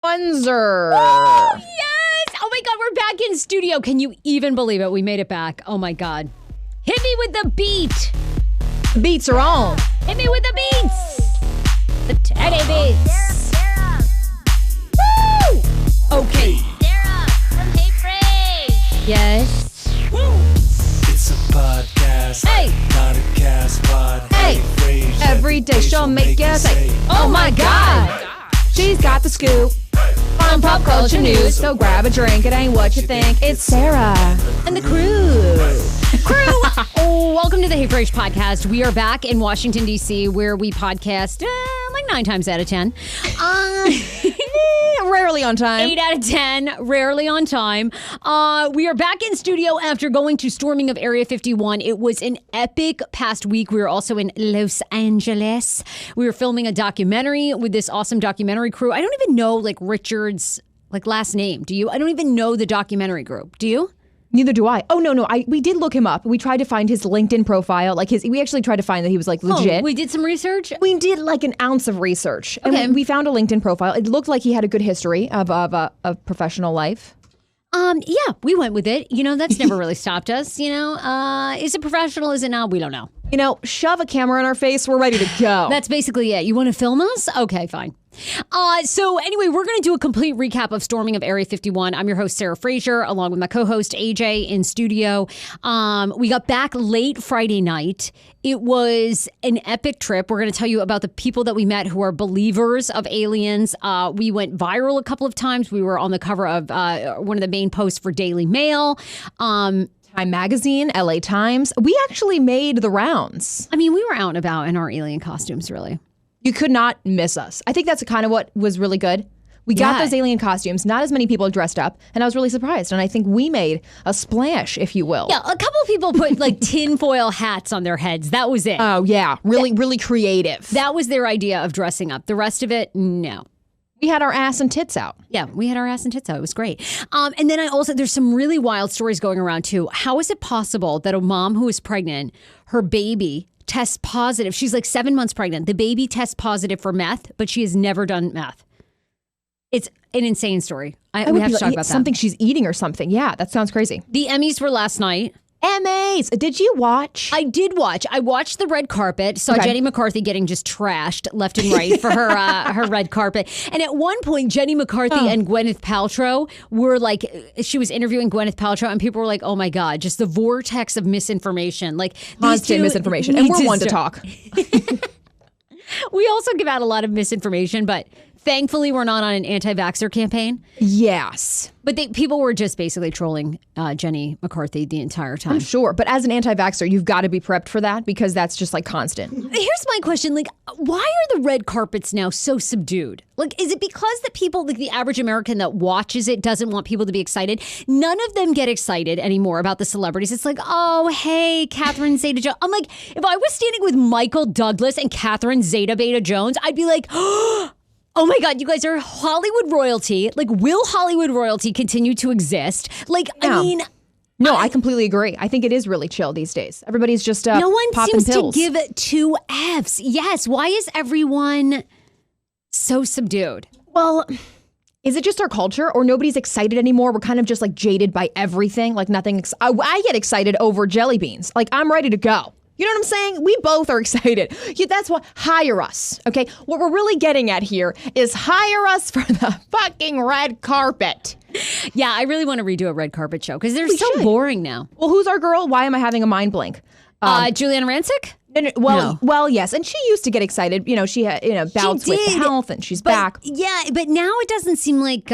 Oneser. Oh, yes. Oh, my God. We're back in studio. Can you even believe it? We made it back. Oh, my God. Hit me with the beat. Beats are on. Hit me with the beats. The teddy beats. Sarah. Woo! Okay. Sarah from Hey Frase. Yes. It's a podcast, Hey. not a cast pod. Hey. Frase, Every day she'll make you say, Oh, my God. she's got the scoop on pop culture news. So grab a drink. It ain't what you think. It's Sarah And the crew. Oh, welcome to the Hey Frase podcast. We are back in Washington, D.C., where we podcast like 9 times out of 10. Rarely on time. 8 out of 10, rarely on time. We are back in studio after going to storming of Area 51. It was an epic past week. We were also in Los Angeles. We were filming a documentary with this awesome documentary crew. I don't even know Richard's last name. Do you? I don't even know the documentary group. Do you? Neither do I. Oh, no. We did look him up. We tried to find his LinkedIn profile. We actually tried to find that he was legit. Oh, we did some research? We did an ounce of research. Okay. And we found a LinkedIn profile. It looked like he had a good history of professional life. Yeah, we went with it. That's never really stopped us. Is it professional? Is it not? We don't know. Shove a camera in our face. We're ready to go. That's basically it. You want to film us? Okay, fine. So anyway, we're going to do a complete recap of storming of Area 51. I'm your host, Sarah Fraser, along with my co-host, AJ, in studio. We got back late Friday night. It was an epic trip. We're going to tell you about the people that we met who are believers of aliens. We went viral a couple of times. We were on the cover of one of the main posts for Daily Mail. Time Magazine, LA Times. We actually made the rounds. I mean, we were out and about in our alien costumes, really. You could not miss us. I think that's kind of what was really good. We got those alien costumes. Not as many people dressed up, and I was really surprised. And I think we made a splash, if you will. Yeah, a couple of people put tinfoil hats on their heads. That was it. Oh, yeah. Really creative. That was their idea of dressing up. The rest of it, no. We had our ass and tits out. Yeah, we had our ass and tits out. It was great. And then there's some really wild stories going around too. How is it possible that a mom who is pregnant, her baby tests positive? She's 7 months pregnant. The baby tests positive for meth, but she has never done meth. It's an insane story. We have to talk about that. Something she's eating or something. Yeah, that sounds crazy. The Emmys were last night. Emmys. Did you watch? I did watch. I watched the red carpet. Saw Jenny McCarthy getting just trashed left and right for her her red carpet. And at one point, Jenny McCarthy and Gwyneth Paltrow were she was interviewing Gwyneth Paltrow, and people were like, "Oh my God!" Just the vortex of misinformation, constant misinformation, and we're one to talk. We also give out a lot of misinformation, but thankfully, we're not on an anti-vaxxer campaign. Yes. But people were just basically trolling Jenny McCarthy the entire time. I'm sure. But as an anti-vaxxer, you've got to be prepped for that because that's just constant. Here's my question. Why are the red carpets now so subdued? Is it because the people, the average American that watches it doesn't want people to be excited? None of them get excited anymore about the celebrities. It's oh, hey, Catherine Zeta-Jones. I'm if I was standing with Michael Douglas and Catherine Zeta-Beta-Jones, I'd be oh my God, you guys are Hollywood royalty. Will Hollywood royalty continue to exist? No, I completely agree. I think it is really chill these days. Everybody's just no one popping seems pills. to give it 2 Fs. Yes, why is everyone so subdued? Well, is it just our culture or nobody's excited anymore? We're kind of just jaded by everything. Nothing. I get excited over jelly beans. I'm ready to go. You know what I'm saying? We both are excited. That's what, hire us, okay? What we're really getting at here is hire us for the fucking red carpet. Yeah, I really want to redo a red carpet show because they're so boring now. Well, who's our girl? Why am I having a mind blank? Juliana Rancic? Well, yes. And she used to get excited. She had, bouts with health and she's back. Yeah, but now it doesn't seem like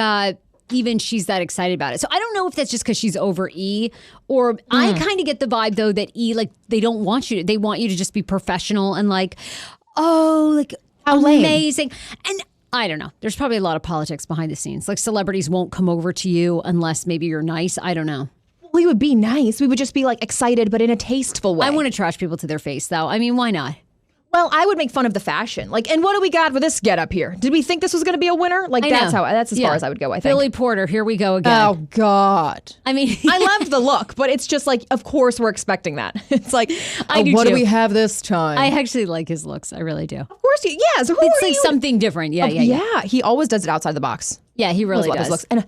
even she's that excited about it. So I don't know if that's just because she's over E, or I kind of get the vibe though that E, they don't want you to, they want you to just be professional and how amazing. And I don't know. There's probably a lot of politics behind the scenes. Celebrities won't come over to you unless maybe you're nice. I don't know. We would be nice. We would just be excited, but in a tasteful way. I want to trash people to their face though. I mean, why not? Well, I would make fun of the fashion. Like, and what do we got for this get up here? Did we think this was going to be a winner? Like, that's as far as I would go, I think. Billy Porter, here we go again. Oh, God. I mean, I loved the look, but it's just like, of course we're expecting that. It's like, I do what too. do we have this time? I actually like his looks. I really do. Of course, yes. It's like something different. Yeah. Yeah, he always does it outside the box. Yeah, he really Love his does. looks. And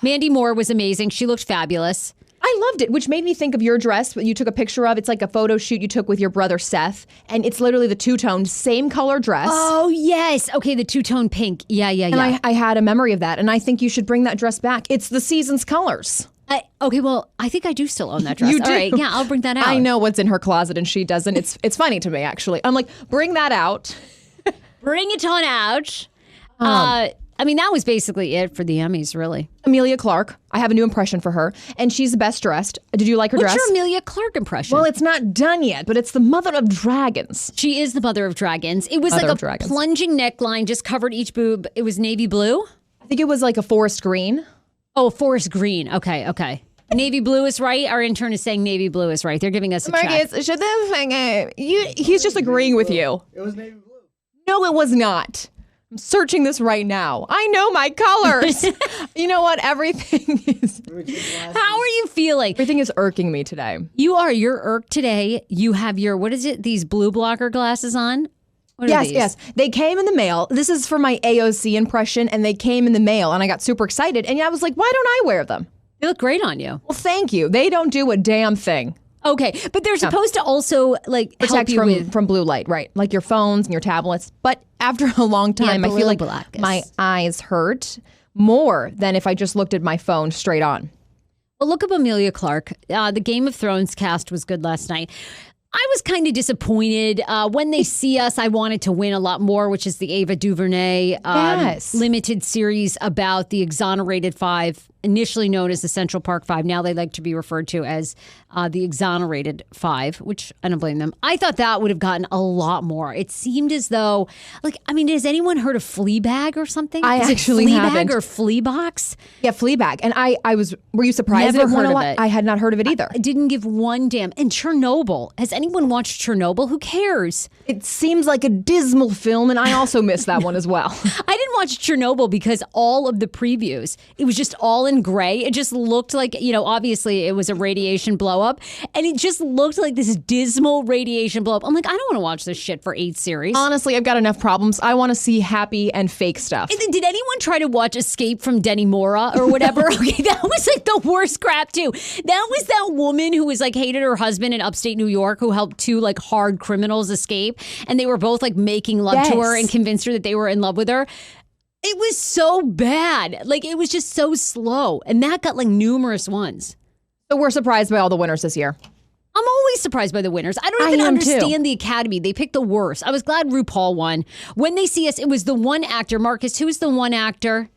Mandy Moore was amazing. She looked fabulous. I loved it, which made me think of your dress that you took a picture of. It's like a photo shoot you took with your brother Seth, and it's literally the two-tone, same color dress. Oh, yes. Okay, the two-tone pink. Yeah. And I had a memory of that, and I think you should bring that dress back. It's the season's colors. Okay, well, I think I do still own that dress. You do? All right, yeah, I'll bring that out. I know what's in her closet, and she doesn't. It's funny to me, actually. I'm like, bring that out. Bring it on out. I mean, that was basically it for the Emmys, really. Amelia Clark. I have a new impression for her, and she's the best dressed. Did you like her dress? What's your Amelia Clark impression? Well, it's not done yet, but it's the mother of dragons. She is the mother of dragons. It was like a plunging neckline, just covered each boob. It was navy blue? I think it was like a forest green. Oh, forest green. Okay. Navy blue is right. Our intern is saying navy blue is right. They're giving us a check. Marcus, should he's just agreeing with you. It was navy blue. No, it was not. I'm searching this right now. I know my colors. You know what? Everything is... How are you feeling? Everything is irking me today. You're irked today. You have your, what is it? These blue blocker glasses on? What are these? Yes. They came in the mail. This is for my AOC impression, and they came in the mail, and I got super excited. And I was like, why don't I wear them? They look great on you. Well, thank you. They don't do a damn thing. Okay, but they're supposed to also like Protect help you from blue light, right? Like your phones and your tablets. But after a long time, I feel like my eyes hurt more than if I just looked at my phone straight on. Well, look up Amelia Clark. The Game of Thrones cast was good last night. I was kind of disappointed. When They See Us, I wanted to win a lot more, which is the Ava DuVernay limited series about the Exonerated Five, initially known as the Central Park Five. Now they like to be referred to as the Exonerated Five, which I don't blame them. I thought that would have gotten a lot more. It seemed as though, has anyone heard of Fleabag or something? I actually haven't. Fleabag or Fleabag? Yeah, Fleabag. And I was, were you surprised? Never heard of it. I had not heard of it either. I didn't give one damn. And Chernobyl. Has anyone watched Chernobyl? Who cares? It seems like a dismal film, and I also missed that one as well. I didn't watch Chernobyl because all of the previews, it was just all in gray. It just looked like, obviously it was a radiation blow up, and it just looked like this dismal radiation blow up. I'm like, I don't want to watch this shit for 8 series. Honestly, I've got enough problems. I want to see happy and fake stuff. Did anyone try to watch Escape from Denny Mora or whatever? Okay, that was like the worst crap too. That was that woman who was like hated her husband in upstate New York who helped 2 like hard criminals escape, and they were both like making love to her and convinced her that they were in love with her. It was so bad. Like, it was just so slow. And that got like numerous ones. So we're surprised by all the winners this year. I'm always surprised by the winners. I don't even understand the Academy. They picked the worst. I was glad RuPaul won. When They See Us, it was the one actor. Marcus, who's the one actor?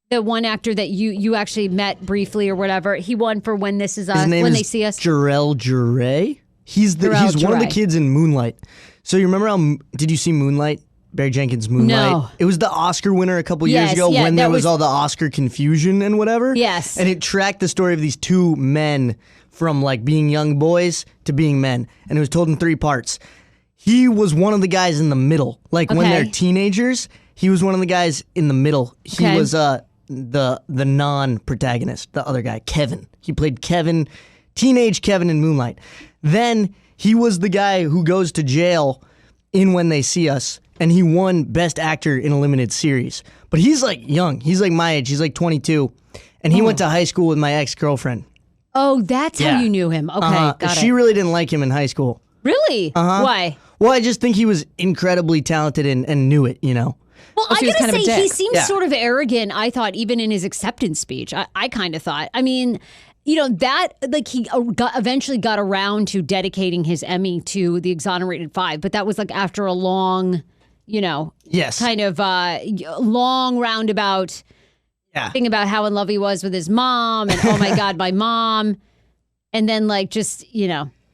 The one actor that you actually met briefly or whatever. He won for When This Is Us. His name When is They See Us. Jarrell Jure. He's one of the kids in Moonlight. So you remember did you see Moonlight? Barry Jenkins' Moonlight. No. It was the Oscar winner a couple years ago when there was all the Oscar confusion and whatever. Yes. And it tracked the story of these 2 men from like being young boys to being men. And it was told in 3 parts. He was one of the guys in the middle. Like when they're teenagers, he was one of the guys in the middle. He was the non-protagonist, the other guy, Kevin. He played Kevin, teenage Kevin in Moonlight. Then he was the guy who goes to jail in When They See Us, and he won Best Actor in a Limited Series. But he's like young. He's like my age. He's like 22. And he went to high school with my ex-girlfriend. Oh, that's how you knew him. Okay, got it. She really didn't like him in high school. Really? Why? Well, I just think he was incredibly talented and knew it, Well, I he was gotta kind of a say, he dick. seems sort of arrogant, I thought, even in his acceptance speech. I kind of thought. I mean, that, like, he eventually got around to dedicating his Emmy to the Exonerated Five, but that was, like, after a long, kind of long roundabout thing about how in love he was with his mom, and, oh, my God, my mom. And then, like, just,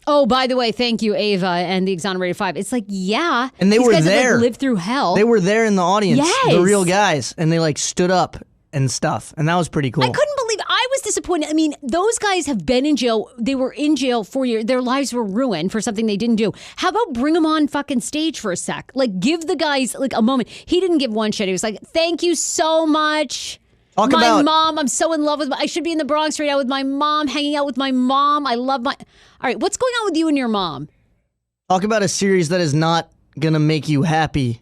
oh, by the way, thank you, Ava, and the Exonerated Five. It's like, yeah. And they these were guys there. Have, like, lived through hell. They were there in the audience, Yes. the real guys, and they like stood up and stuff, and that was pretty cool. I couldn't believe I was disappointed. I mean, those guys have been in jail. They were in jail 4 years. Their lives were ruined for something they didn't do. How about bring them on fucking stage for a sec? Like, give the guys like a moment. He didn't give one shit. He was like, thank you so much. Talk my about mom, I'm so in love with I should be in the Bronx right now with my mom, hanging out with my mom. I love my... All right, what's going on with you and your mom? talk about a series that is not gonna make you happy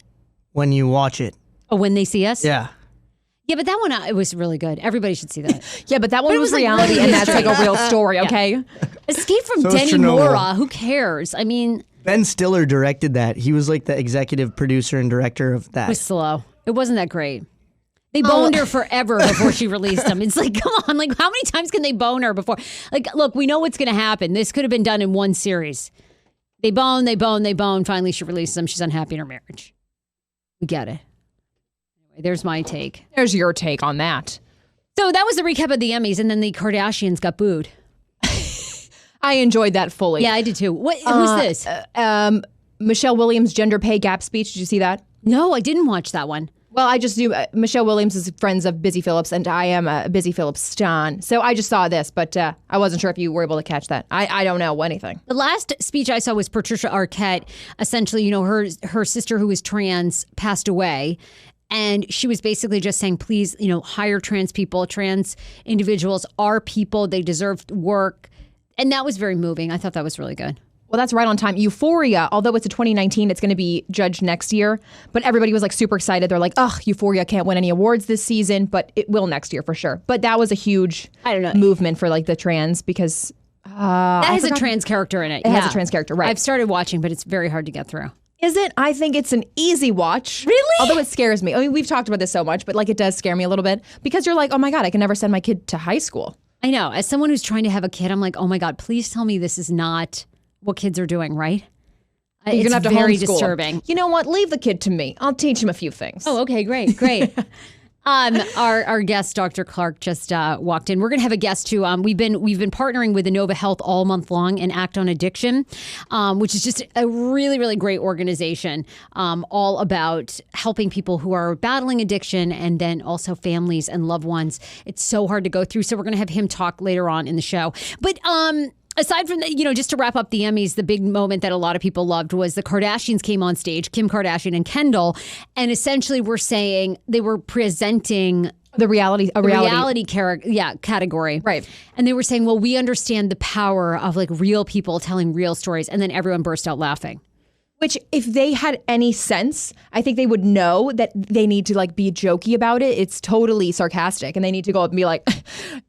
when you watch it. Oh, When They See Us? Yeah. Yeah, but that one, it was really good. Everybody should see that. Yeah, but that one But it was was, like, reality, really and that's like a history. real story, okay? Escape from So is Denny Chernobyl. Mora. Who cares? I mean, Ben Stiller directed that. He was like the executive producer and director of it that. was slow. It wasn't that great. They boned her forever before she released them. It's like, come on, like how many times can they bone her before? Like, look, we know what's going to happen. This could have been done in one series. They bone. Finally, she releases them. She's unhappy in her marriage. We get it. Anyway, there's my take. There's your take on that. So that was the recap of the Emmys, and then the Kardashians got booed. I enjoyed that fully. Yeah, I did too. Who's this? Michelle Williams' gender pay gap speech. Did you see that? No, I didn't watch that one. Well, I just knew Michelle Williams is friends of Busy Phillips, and I am a Busy Phillips stan. So I just saw this, but I wasn't sure if you were able to catch that. I don't know anything. The last speech I saw was Patricia Arquette. Essentially, you know, her sister who is trans passed away. And she was basically just saying, please, you know, hire trans people. Trans individuals are people. They deserve work. And that was very moving. I thought that was really good. Well, that's right on time. Euphoria, although it's a 2019, it's going to be judged next year. But everybody was like super excited. They're like, ugh, Euphoria can't win any awards this season, but it will next year for sure. But that was a huge movement for like the trans because... that has a trans character in it. It has a trans character, right. I've started watching, but it's very hard to get through. Is it? I think it's an easy watch. Really? Although it scares me. I mean, we've talked about this so much, but like it does scare me a little bit because you're like, oh my God, I can never send my kid to high school. I know. As someone who's trying to have a kid, I'm like, oh my God, please tell me this is not what kids are doing, right? You're It's gonna have to very homeschool him. disturbing. You know what? Leave the kid to me. I'll teach him a few things. Oh, okay, great. Our guest, Dr. Clark, just walked in. We're going to have a guest too. We've been partnering with Inova Health all month long and Act on Addiction, which is just a really, really great organization, all about helping people who are battling addiction and then also families and loved ones. It's so hard to go through. So we're going to have him talk later on in the show. But aside from that, you know, just to wrap up the Emmys, the big moment that a lot of people loved was the Kardashians came on stage, Kim Kardashian and Kendall, and essentially were saying they were presenting The reality category. Right. And they were saying, well, we understand the power of like real people telling real stories. And then everyone burst out laughing. Which, if they had any sense, I think they would know that they need to like be jokey about it. It's totally sarcastic, and they need to go up and be like,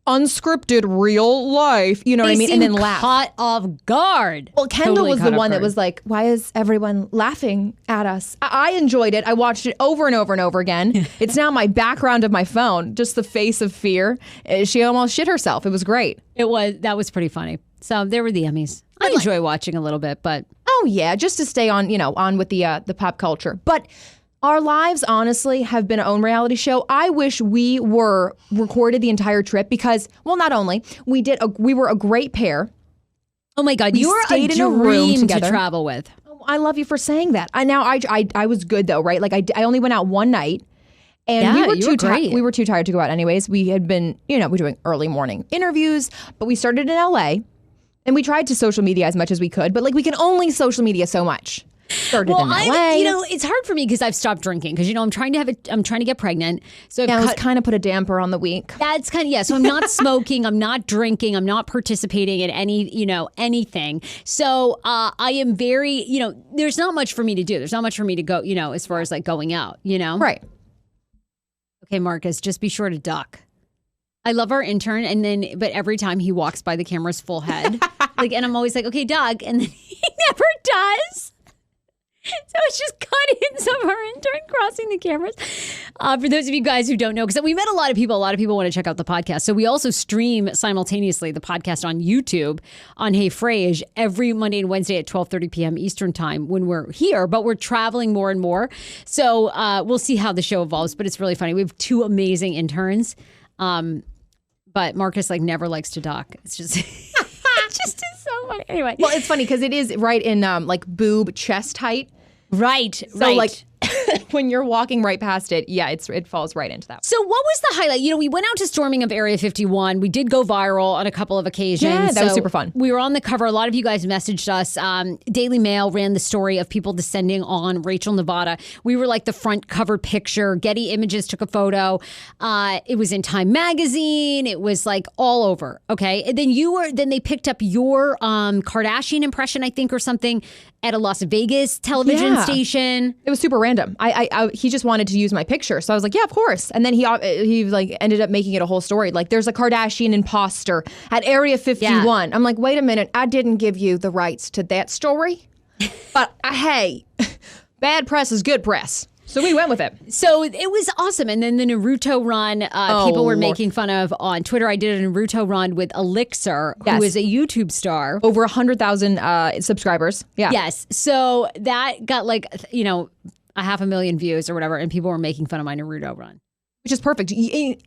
unscripted real life. You know what I mean? And then laugh. Caught off guard. Well, Kendall Totally was caught the off one that guard. was like, why is everyone laughing at us? I enjoyed it. I watched it over and over and over again. It's now my background of my phone, just the face of fear. She almost shit herself. It was great. That was pretty funny. So there were the Emmys. I enjoy watching a little bit, but Oh yeah, just to stay on, on with the pop culture. But our lives, honestly, have been our own reality show. I wish we were recorded the entire trip because, well, not only we were a great pair. oh my God, We you were stayed a in a room dream to together. travel with. I love you for saying that. I was good though, right? Like I only went out one night. And Yeah, we were you were too great. we were too tired to go out anyways. We had been, we're doing early morning interviews, but we started in LA. And we tried to social media as much as we could, but like we can only social media so much. Started in LA. It's hard for me because I've stopped drinking because I'm trying to get pregnant. So Yeah, it's kind of put a damper on the week. that's kind of, yeah. So I'm not smoking, I'm not drinking, I'm not participating in anything. So I am very, there's not much for me to do. There's not much for me to go, as far as like going out, Right. Okay, Marcus, just be sure to duck. I love our intern, but every time he walks by the camera's full head, and I'm always like, okay, Doug, and then he never does. So it's just cut-ins of our intern crossing the cameras. For those of you guys who don't know, because we met a lot of people want to check out the podcast. So we also stream simultaneously the podcast on YouTube on Hey Frase every Monday and Wednesday at 12:30 p.m. Eastern time when we're here, but we're traveling more and more. So we'll see how the show evolves, but it's really funny. We have two amazing interns. But Marcus never likes to dock. It's just, it's just so funny. Anyway. Well, it's funny because it is right in boob chest height. Right. So like when you're walking right past it, yeah, it falls right into that. So what was the highlight? We went out to storming of Area 51. We did go viral on a couple of occasions. Yeah, that was super fun. We were on the cover. A lot of you guys messaged us. Daily Mail ran the story of people descending on Rachel, Nevada. We were like the front cover picture. Getty Images took a photo. It was in Time Magazine. It was like all over. Okay. And then they picked up your Kardashian impression, I think, or something at a Las Vegas television station. It was super random. He just wanted to use my picture, so I was like, yeah, of course. And then he like ended up making it a whole story. Like, there's a Kardashian imposter at Area 51. Yeah. I'm like, wait a minute, I didn't give you the rights to that story. But hey, bad press is good press. So we went with it. So it was awesome. And then the Naruto run, people were making fun of on Twitter. I did a Naruto run with Elixir, who is a YouTube star. Over 100,000 subscribers. Yeah. Yes. So that got like, 500,000 views or whatever. And people were making fun of my Naruto run. Which is perfect.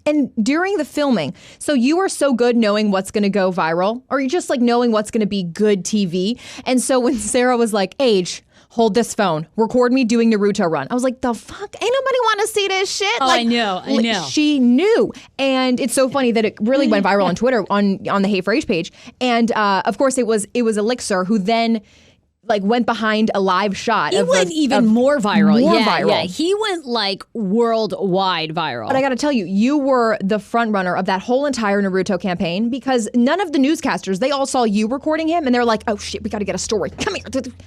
And during the filming, so you are so good knowing what's going to go viral, or you're just like knowing what's going to be good TV. And so when Sarah was like, Age, hold this phone, record me doing Naruto run, I was like, the fuck? Ain't nobody want to see this shit. Oh, I know. She knew. And it's so funny that it really went viral on Twitter on the Hey Frase page. And of course it was Elixir who then like went behind a live shot. He went even more viral. Yeah. He went like worldwide viral. But I got to tell you, you were the front runner of that whole entire Naruto campaign, because none of the newscasters, they all saw you recording him and they're like, oh shit, we got to get a story. Come here.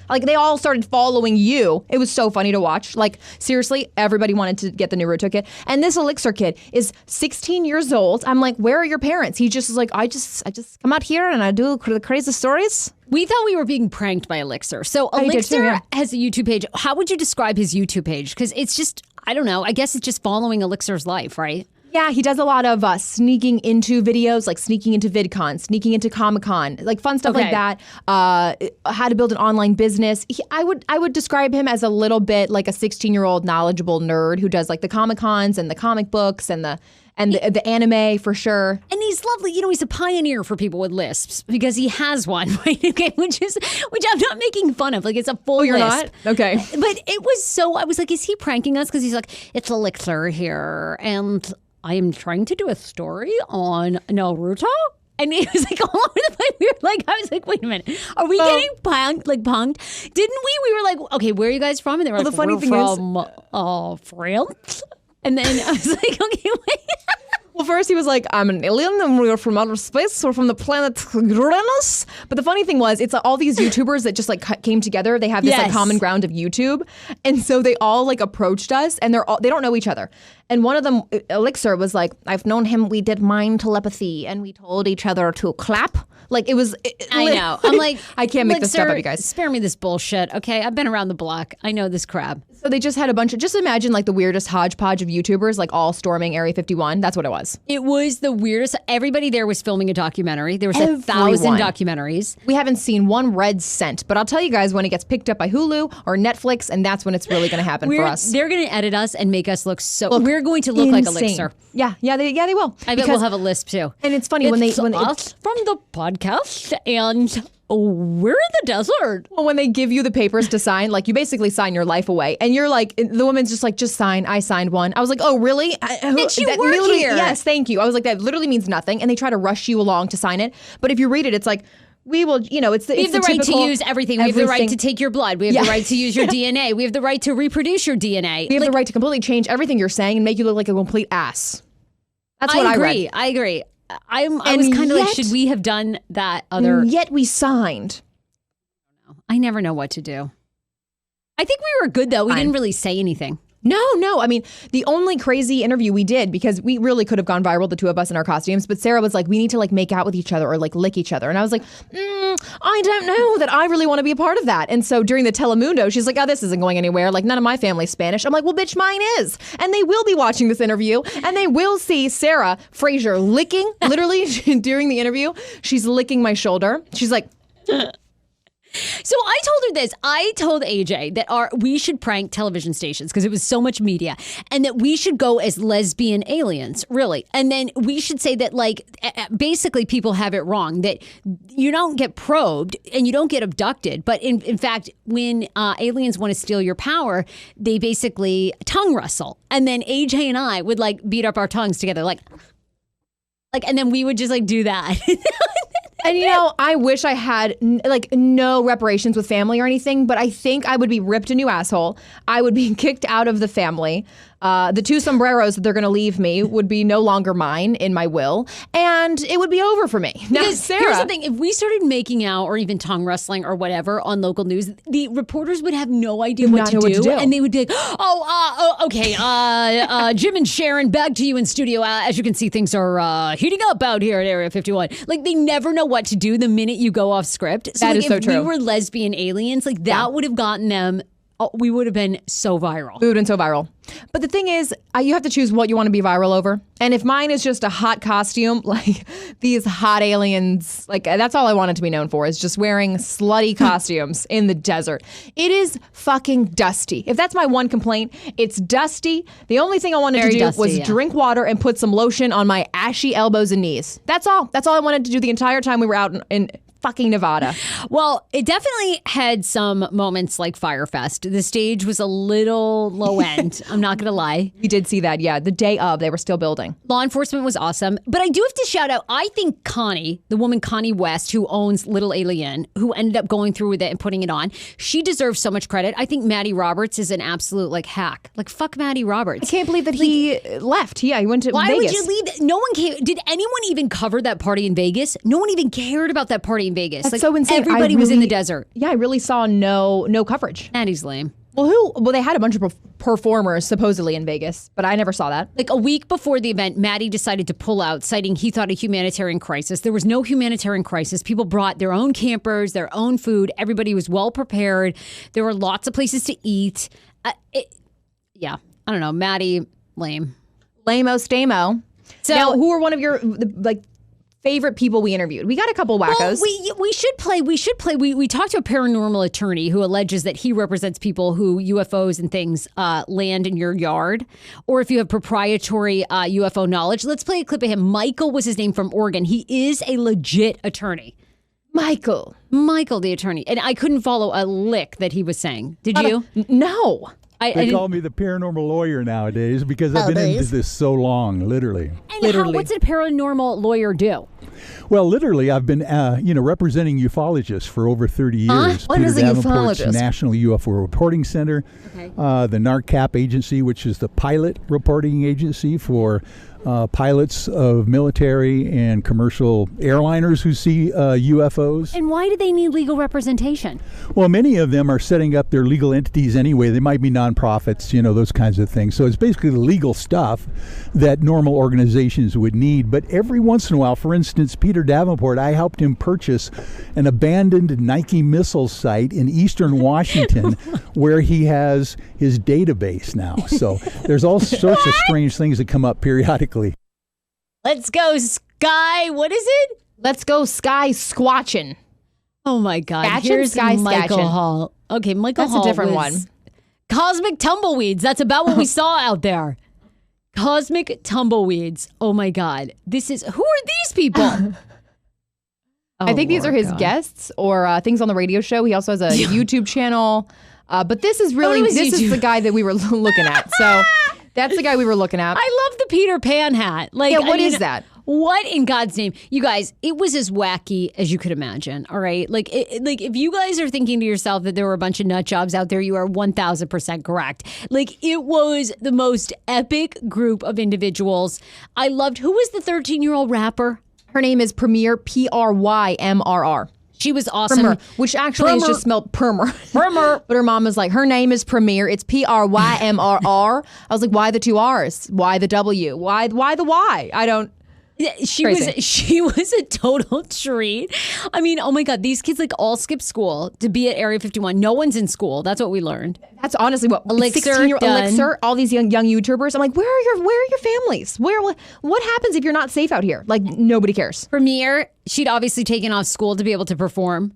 Like they all started following you. It was so funny to watch. Like seriously, everybody wanted to get the Naruto kid. And this Elixir kid is 16 years old. I'm like, where are your parents? He just is like, I just come out here and I do the crazy stories. We thought we were being pranked by Elixir. So Elixir has a YouTube page. How would you describe his YouTube page? Because it's just, I don't know. I guess it's just following Elixir's life, right? Yeah, he does a lot of sneaking into videos, like sneaking into VidCon, sneaking into Comic-Con, like fun stuff like that. How to build an online business. I would describe him as a little bit like a 16-year-old knowledgeable nerd who does like the Comic-Cons and the comic books and the anime for sure. And he's lovely. He's a pioneer for people with lisps because he has one, right? Okay, which I'm not making fun of. Like, it's a full lisp. You're not? Okay. But it was so, I was like, is he pranking us? Because he's like, it's Elixir here, and I am trying to do a story on Naruto. And it was like all over the place. I was like, wait a minute. Are we getting punked? Didn't we? We were like, okay, where are you guys from? And they were like, the funny we're thing from France. And then I was like, okay, wait. Well, first he was like, I'm an alien and we're from outer space. We're from the planet Uranus. But the funny thing was, it's all these YouTubers that just like came together. They have this like common ground of YouTube. And so they all like approached us and they don't know each other. And one of them, Elixir, was like, I've known him. We did mind telepathy and we told each other to clap. Like it was. I know. I'm like, I can't make this stuff up, you guys. Spare me this bullshit. Okay. I've been around the block. I know this crap. So they just had a bunch of, just imagine like the weirdest hodgepodge of YouTubers, like all storming Area 51. That's what it was. It was the weirdest. Everybody there was filming a documentary. There was 1,000 documentaries. We haven't seen one red cent, but I'll tell you guys when it gets picked up by Hulu or Netflix, and that's when it's really going to happen for us. They're going to edit us and make us look so. We're going to look like Elixir. Yeah, they will. I bet we'll have a lisp too. And it's funny when they from the podcast and. We're in the desert. Well, when they give you the papers to sign, like you basically sign your life away. And you're like, the woman's just like, just sign. I signed one. I was like, oh, really? Did you work here? Yes, thank you. I was like, that literally means nothing. And they try to rush you along to sign it. But if you read it, it's like, we will, it's the, we have the right to use everything. We have the right to take your blood. We have the right to use your DNA. We have the right to reproduce your DNA. We have the right to completely change everything you're saying and make you look like a complete ass. That's what I read. I agree. I was kind of like, should we have done that other? Yet we signed. I never know what to do. I think we were good, though. We didn't really say anything. No. I mean, the only crazy interview we did, because we really could have gone viral, the two of us in our costumes, but Sarah was like, we need to like make out with each other or like lick each other. And I was like, I don't know that I really want to be a part of that. And so during the Telemundo, she's like, oh, this isn't going anywhere. Like none of my family's Spanish. I'm like, well, bitch, mine is. And they will be watching this interview and they will see Sarah Fraser licking, literally during the interview, she's licking my shoulder. She's like... So I told her this. I told AJ that we should prank television stations because it was so much media, and that we should go as lesbian aliens, really. And then we should say that, like, basically people have it wrong, that you don't get probed and you don't get abducted. But in fact, when aliens want to steal your power, they basically tongue wrestle. And then AJ and I would, like, beat up our tongues together, like, and then we would just, like, do that. And I wish I had no reparations with family or anything, but I think I would be ripped a new asshole. I would be kicked out of the family. The 2 sombreros that they're going to leave me would be no longer mine in my will, and it would be over for me. Now, Sarah, here's the thing: if we started making out or even tongue wrestling or whatever on local news, the reporters would have no idea what to do, and they would be like, okay, Jim and Sharon, back to you in studio. As you can see, things are heating up out here at Area 51. Like, they never know what to do the minute you go off script. So, that is so true. If we were lesbian aliens, like, that would have gotten them. We would have been so viral. We would have been so viral. But the thing is, you have to choose what you want to be viral over. And if mine is just a hot costume, like these hot aliens, like, that's all I want it to be known for, is just wearing slutty costumes in the desert. It is fucking dusty. If that's my one complaint, it's dusty. The only thing I wanted to do was drink water and put some lotion on my ashy elbows and knees. That's all. That's all I wanted to do the entire time we were out in fucking Nevada. Well, it definitely had some moments like Fyre Fest. The stage was a little low end. I'm not going to lie. We did see that, yeah. The day of, they were still building. Law enforcement was awesome. But I do have to shout out, I think Connie, the woman Connie West, who owns Little Alien, who ended up going through with it and putting it on, she deserves so much credit. I think Maddie Roberts is an absolute, like, hack. Like, fuck Maddie Roberts. I can't believe that he left. Yeah, he went to Vegas. Why would you leave? No one came. Did anyone even cover that party in Vegas? No one even cared about that party in Vegas. That's so insane. Everybody was in the desert. Yeah, I really saw no coverage. Maddie's lame. Well, they had a bunch of performers supposedly in Vegas, but I never saw that. Like, a week before the event, Maddie decided to pull out, citing he thought a humanitarian crisis. There was no humanitarian crisis. People brought their own campers, their own food. Everybody was well prepared. There were lots of places to eat. Yeah, I don't know. Maddie, lame. Lame-o, stamo. So, now, who are one of your, favorite people we interviewed? We got a couple wackos. Well, we should play. We talked to a paranormal attorney who alleges that he represents people who UFOs and things land in your yard, or if you have proprietary UFO knowledge. Let's play a clip of him. Michael was his name, from Oregon. He is a legit attorney. Michael the attorney. And I couldn't follow a lick that he was saying. Did you? No. They call me the paranormal lawyer nowadays because I've been into this so long, literally. And what's a paranormal lawyer do? Well, literally, I've been, representing ufologists for over 30 years. What is a ufologist? National UFO Reporting Center, the NARCAP agency, which is the pilot reporting agency for pilots of military and commercial airliners who see UFOs. And why do they need legal representation? Well, many of them are setting up their legal entities anyway. They might be nonprofits, those kinds of things. So it's basically the legal stuff that normal organizations would need. But every once in a while, for instance, Peter Davenport, I helped him purchase an abandoned Nike missile site in eastern Washington where he has his database now. So there's all sorts of strange things that come up periodically. Let's go, Sky. What is it? Let's go, Sky Squatchin'. Oh, my God. Scatchin', Here's Sky Michael Scatchin'. Hall. Okay, Michael That's Hall a different was one. Cosmic tumbleweeds. That's about what we saw out there. Cosmic tumbleweeds. Oh, my God. Who are these people? I think these are his guests or things on the radio show. He also has a YouTube channel. But this is is the guy that we were looking at. So that's the guy we were looking at. I love the Peter Pan hat. What is that? What in God's name? You guys, it was as wacky as you could imagine, all right? If you guys are thinking to yourself that there were a bunch of nut jobs out there, you are 1,000% correct. It was the most epic group of individuals. I loved, who was the 13-year-old rapper? Her name is Premier, Prymrr. She was awesome. Premier, which actually is just spelled Permer. Permer. But her mom was like, her name is Premier. It's Prymrr. I was like, why the 2 R's? Why the W? Why the Y? I don't... She was a total treat. I mean, oh my God, these kids all skip school to be at Area 51. No one's in school. That's what we learned. That's honestly what Elixir, 16-year-old Elixir, all these young YouTubers. I'm like, where are your families? What happens if you're not safe out here? Nobody cares. Premier, she'd obviously taken off school to be able to perform.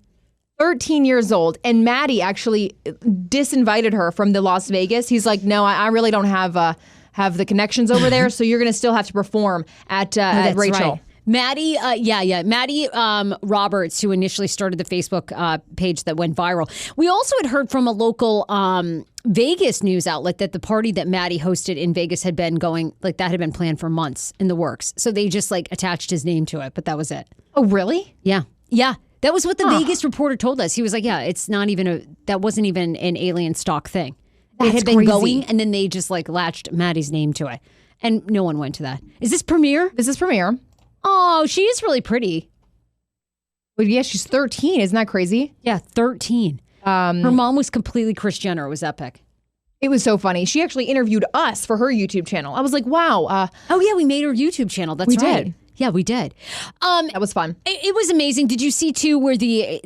13 years old, and Maddie actually disinvited her from the Las Vegas. He's like, no, I really don't have the connections over there, so you're going to still have to perform at Rachel. Right. Maddie, Maddie Roberts, who initially started the Facebook page that went viral. We also had heard from a local Vegas news outlet that the party that Maddie hosted in Vegas had been going, like that had been planned for months in the works. So they just like attached his name to it, but that was it. Oh, really? Yeah. That was what the Vegas reporter told us. He was like, yeah, it's not even that wasn't even an alien stock thing. It had been crazy. going, and then they just like latched Maddie's name to it. And no one went to that. Is this premiere? This is premiere. Oh, she is really pretty. Well, yeah, she's 13. Isn't that crazy? Yeah, 13. Her mom was completely Kris Jenner. It was epic. It was so funny. She actually interviewed us for her YouTube channel. I was like, wow. Oh, yeah, we made her YouTube channel. That's We right. did. Yeah, we did. That was fun. It was amazing. Did you see, too, where the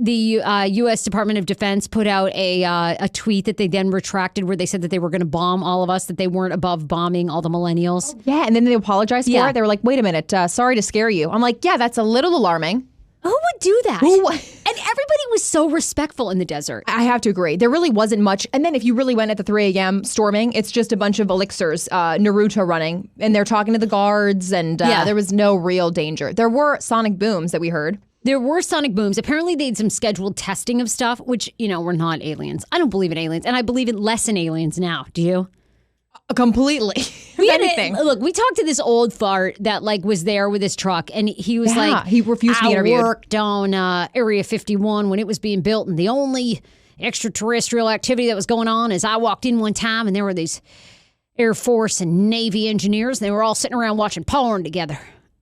U.S. Department of Defense put out a tweet that they then retracted where they said that they were going to bomb all of us, that they weren't above bombing all the millennials? Yeah, and then they apologized for it. They were like, wait a minute, sorry to scare you. I'm like, yeah, that's a little alarming. Who would do that? Who- And everybody was so respectful in the desert. I have to agree. There really wasn't much. And then if you really went at the 3 a.m. storming, it's just a bunch of elixirs, Naruto running, and they're talking to the guards, and there was no real danger. There were sonic booms that we heard. There were sonic booms. Apparently, they had some scheduled testing of stuff, which, we're not aliens. I don't believe in aliens, and I believe in less in aliens now. Do you? Completely. We anything. Look, we talked to this old fart that was there with his truck, and he was like, he refused to be interviewed. I worked on Area 51 when it was being built, and the only extraterrestrial activity that was going on is I walked in one time, and there were these Air Force and Navy engineers, and they were all sitting around watching porn together.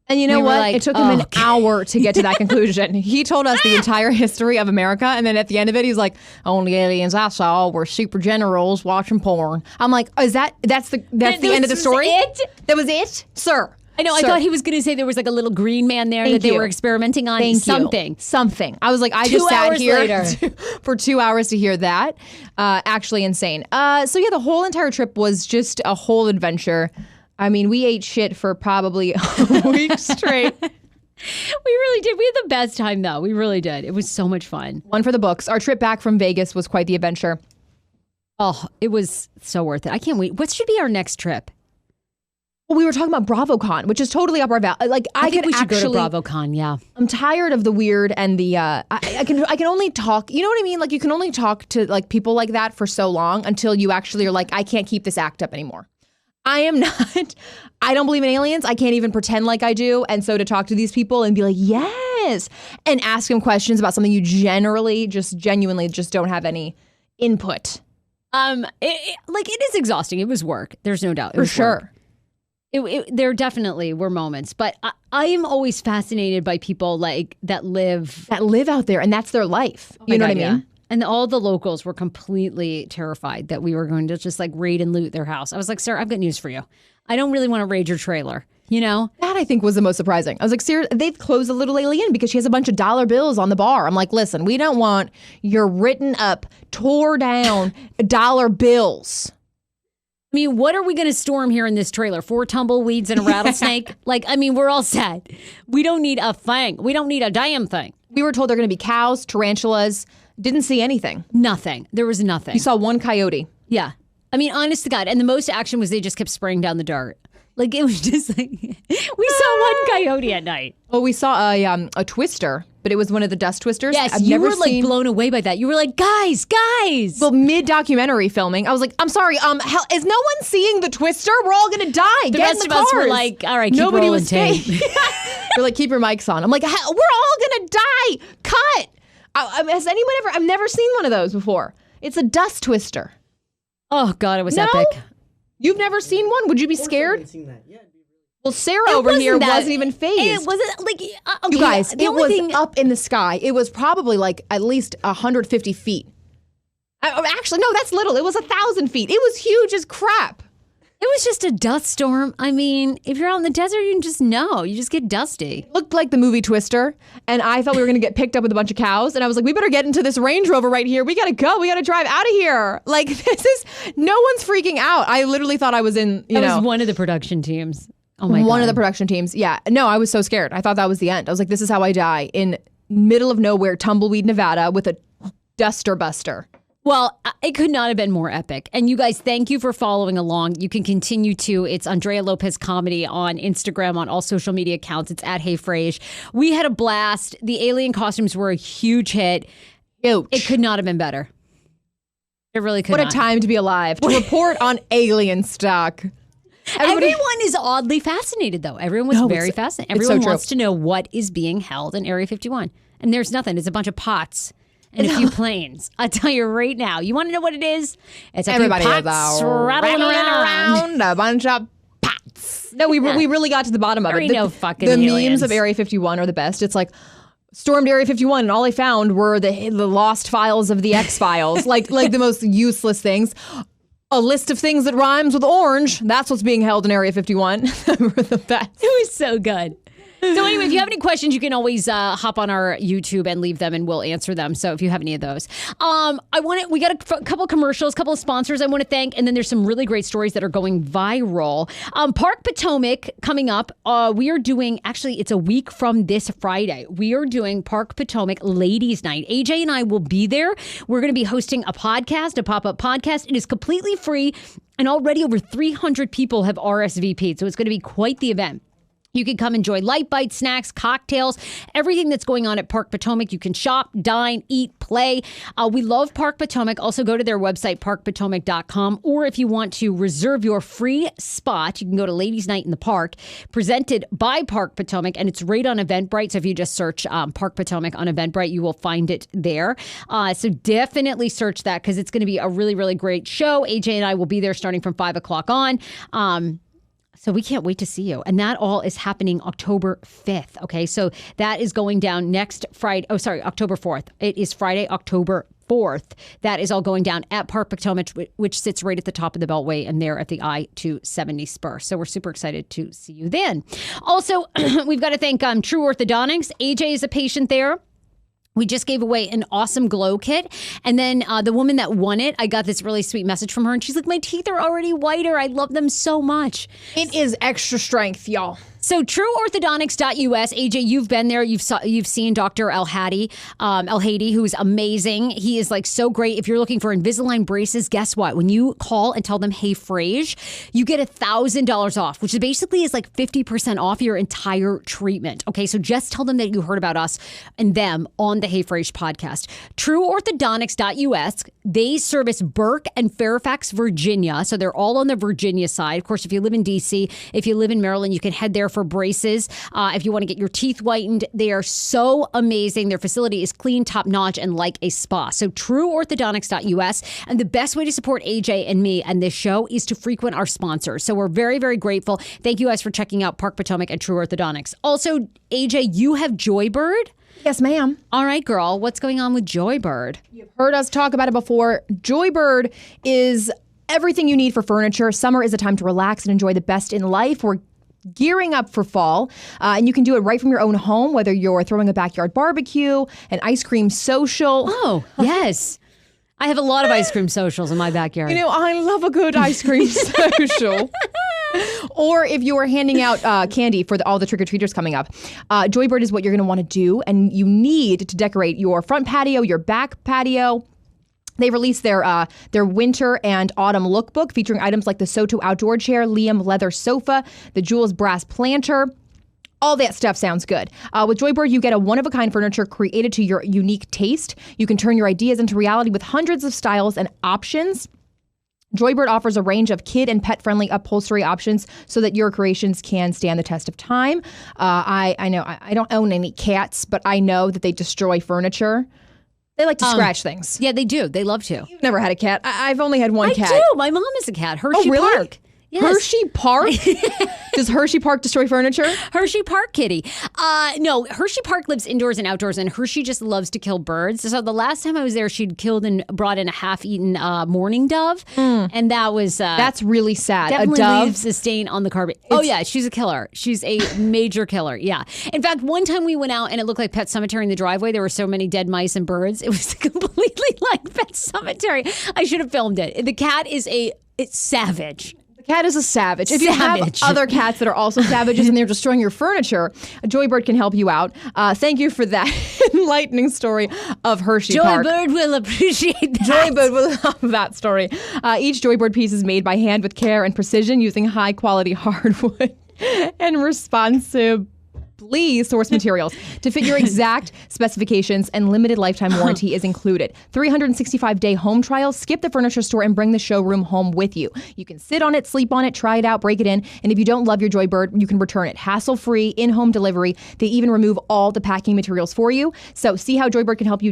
And you know We were what? like, It took him an hour to get to that conclusion. He told us the entire history of America, and then at the end of it, he's like, "Only aliens I saw were super generals watching porn." I'm like, "Is that's the end of the story? It? That was it, sir." I know. I Sir. thought he was going to say there was like a little green man there that they were experimenting on. Thank Something. you. Something. I was like, I 2 just sat hours here later. for 2 hours to hear that. Actually insane. So yeah, the whole entire trip was just a whole adventure. I mean, we ate shit for probably a week straight. We really did. We had the best time, though. We really did. It was so much fun. One for the books. Our trip back from Vegas was quite the adventure. Oh, it was so worth it. I can't wait. What should be our next trip? Well, we were talking about BravoCon, which is totally up our valley. Like, I think could we should actually go to BravoCon. Yeah. I'm tired of the weird and the. I can only talk. You know what I mean? Like, you can only talk to like people like that for so long until you actually are like, I can't keep this act up anymore. I am not. I don't believe in aliens. I can't even pretend like I do. And so to talk to these people and be like, yes, and ask them questions about something you genuinely just don't have any input. It is exhausting. It was work. There's no doubt. It For was sure. work. There definitely were moments, but I am always fascinated by people like that live Out there, and that's their life. You know what I mean? Yeah. And all the locals were completely terrified that we were going to just like raid and loot their house. I was like, sir, I've got news for you. I don't really want to raid your trailer, you know? That I think was the most surprising. I was like, seriously, they've closed the little alien because she has a bunch of dollar bills on the bar. I'm like, listen, we don't want your written up, tore down dollar bills. I mean, what are we going to storm here in this trailer? 4 tumbleweeds and a rattlesnake? We're all set. We don't need a thing. We don't need a damn thing. We were told they're going to be cows, tarantulas. Didn't see anything. Nothing. There was nothing. You saw one coyote. Yeah. I mean, honest to God. And the most action was they just kept spraying down the dirt. Like, it was just like, we saw one coyote at night. Oh, we saw a twister, but it was one of the dust twisters. Yes, I've you never were like seen... blown away by that. You were like, guys. Well, mid-documentary filming, I was like, I'm sorry, hell, is no one seeing the twister? We're all going to die. The Get rest in of the us cars. were like, all right, keep Nobody rolling was tape. We're like, keep your mics on. I'm like, we're all going to die. Cut. Has anyone ever... I've never seen one of those before. It's a dust twister. Oh, God, it was No? epic. You've never seen one? Would you be scared? Well, Sarah over wasn't here that- wasn't even phased. It wasn't like, okay, You guys, the it only was thing, up in the sky. It was probably like at least 150 feet. Actually, no, that's little. It was 1,000 feet. It was huge as crap. it was just a dust storm. I mean, if you're out in the desert, you just know. You just get dusty. Looked like the movie Twister, and I thought we were going to get picked up with a bunch of cows, and I was like, we better get into this Range Rover right here. We got to go. We got to drive out of here. Like, no one's freaking out. I literally thought I was in, That was one of the production teams. Oh my God. one of the production teams. Yeah. No, I was so scared. I thought that was the end. I was like, this is how I die in middle of nowhere, Tumbleweed, Nevada, with a duster buster. Well, it could not have been more epic. And you guys, thank you for following along. You can continue to. It's Andrea Lopez Comedy on Instagram, on all social media accounts. It's at Hey Frase. We had a blast. The alien costumes were a huge hit. Huge. It could not have been better. It really could What not. a time to be alive. To report on alien stock. Everyone is oddly fascinated, though. Everyone was very fascinated. it's so Everyone true. wants to know what is being held in Area 51. And there's nothing. It's a bunch of pots and a few planes. I'll tell you right now. You want to know what it is? It's a Everybody few is pots rattling around. a bunch of pots. No, we really got to the bottom of There it. ain't no fucking The aliens. memes of Area 51 are the best. It's like, stormed Area 51 and all I found were the lost files of the X-Files. like the most useless things. A list of things that rhymes with orange. That's what's being held in Area 51. We're the best. It was so good. So anyway, if you have any questions, you can always hop on our YouTube and leave them, and we'll answer them. So if you have any of those, we got a couple commercials, couple of sponsors I want to thank, and then there's some really great stories that are going viral. Park Potomac coming up. We are doing, actually, it's a week from this Friday. We are doing Park Potomac Ladies Night. AJ and I will be there. We're going to be hosting a podcast, a pop-up podcast. It is completely free, and already over 300 people have RSVP'd. So it's going to be quite the event. You can come enjoy light bites, snacks, cocktails, everything that's going on at Park Potomac. You can shop, dine, eat, play. We love Park Potomac. Also go to their website, parkpotomac.com. Or if you want to reserve your free spot, you can go to Ladies Night in the Park, presented by Park Potomac. And it's right on Eventbrite. So if you just search Park Potomac on Eventbrite, you will find it there. So definitely search that because it's going to be a really, really great show. AJ and I will be there starting from 5 o'clock on. So we can't wait to see you. And that all is happening October 5th. Okay. So that is going down next Friday. Oh, sorry, October 4th. It is Friday, October 4th. That is all going down at Park Potomac, which sits right at the top of the Beltway and there at the I-270 spur. So we're super excited to see you then. Also, we've got to thank True Orthodontics. AJ is a patient there. We just gave away an awesome glow kit. And then the woman that won it, I got this really sweet message from her. And she's like, my teeth are already whiter. I love them so much. It is extra strength, y'all. So trueorthodontics.us, AJ, you've been there. You've seen Dr. El Hadi, who's amazing. He is like so great. If you're looking for Invisalign braces, guess what? When you call and tell them, hey, Frase, you get $1,000 off, which basically is like 50% off your entire treatment. Okay, so just tell them that you heard about us and them on the Hey Frase podcast. Trueorthodontics.us, they service Burke and Fairfax, Virginia. So they're all on the Virginia side. Of course, if you live in D.C., if you live in Maryland, you can head there for braces. If you want to get your teeth whitened, they are so amazing. Their facility is clean, top notch, and like a spa. So trueorthodontics.us. And the best way to support AJ and me and this show is to frequent our sponsors. So we're very, very grateful. Thank you guys for checking out Park Potomac and True Orthodontics. Also, AJ, you have Joybird? Yes, ma'am. All right, girl. What's going on with Joybird? You've heard us talk about it before. Joybird is everything you need for furniture. Summer is a time to relax and enjoy the best in life. We're gearing up for fall, and you can do it right from your own home, whether you're throwing a backyard barbecue, an ice cream social. Oh, yes. I have a lot of ice cream socials in my backyard. You know, I love a good ice cream social. Or if you are handing out candy for all the trick-or-treaters coming up, Joybird is what you're going to want to do, and you need to decorate your front patio, your back patio. They released their winter and autumn lookbook featuring items like the Soto outdoor chair, Liam leather sofa, the Jules brass planter. All that stuff sounds good. With Joybird, you get a one-of-a-kind furniture created to your unique taste. You can turn your ideas into reality with hundreds of styles and options. Joybird offers a range of kid and pet-friendly upholstery options so that your creations can stand the test of time. I know I don't own any cats, but I know that they destroy furniture. They like to scratch things. Yeah, they do. They love to. You've never had a cat. I've only had one cat. I do. My mom is a cat. Hershey really? Park. Yes. Hershey Park? Does Hershey Park destroy furniture? Hershey Park kitty. No, Hershey Park lives indoors and outdoors, and Hershey just loves to kill birds. So the last time I was there, she'd killed and brought in a half-eaten mourning dove, and that was that's really sad. Definitely a dove leaves a stain on the carpet. Oh yeah, she's a killer. She's a major killer. Yeah. In fact, one time we went out and it looked like Pet Cemetery in the driveway. There were so many dead mice and birds. It was completely like Pet Cemetery. I should have filmed it. The cat is it's savage. Cat is a savage. If you Savage. have other cats that are also savages and they're destroying your furniture, Joybird can help you out. Thank you for that enlightening story of Hershey Park. Joybird will appreciate that. Joybird will love that story. Each Joybird piece is made by hand with care and precision using high-quality hardwood and responsibly sourced materials to fit your exact specifications, and limited lifetime warranty is included. 365-day home trials. Skip the furniture store and bring the showroom home with you. You can sit on it, sleep on it, try it out, break it in, and if you don't love your Joybird, you can return it. Hassle-free, in-home delivery. They even remove all the packing materials for you. So see how Joybird can help you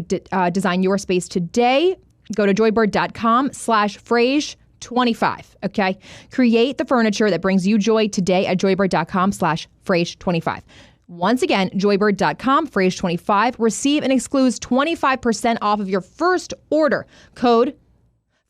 design your space today. Go to joybird.com/Frase25, okay? Create the furniture that brings you joy today at joybird.com/Frase25. Once again, joybird.com, Frase25. Receive and excludes 25% off of your first order. Code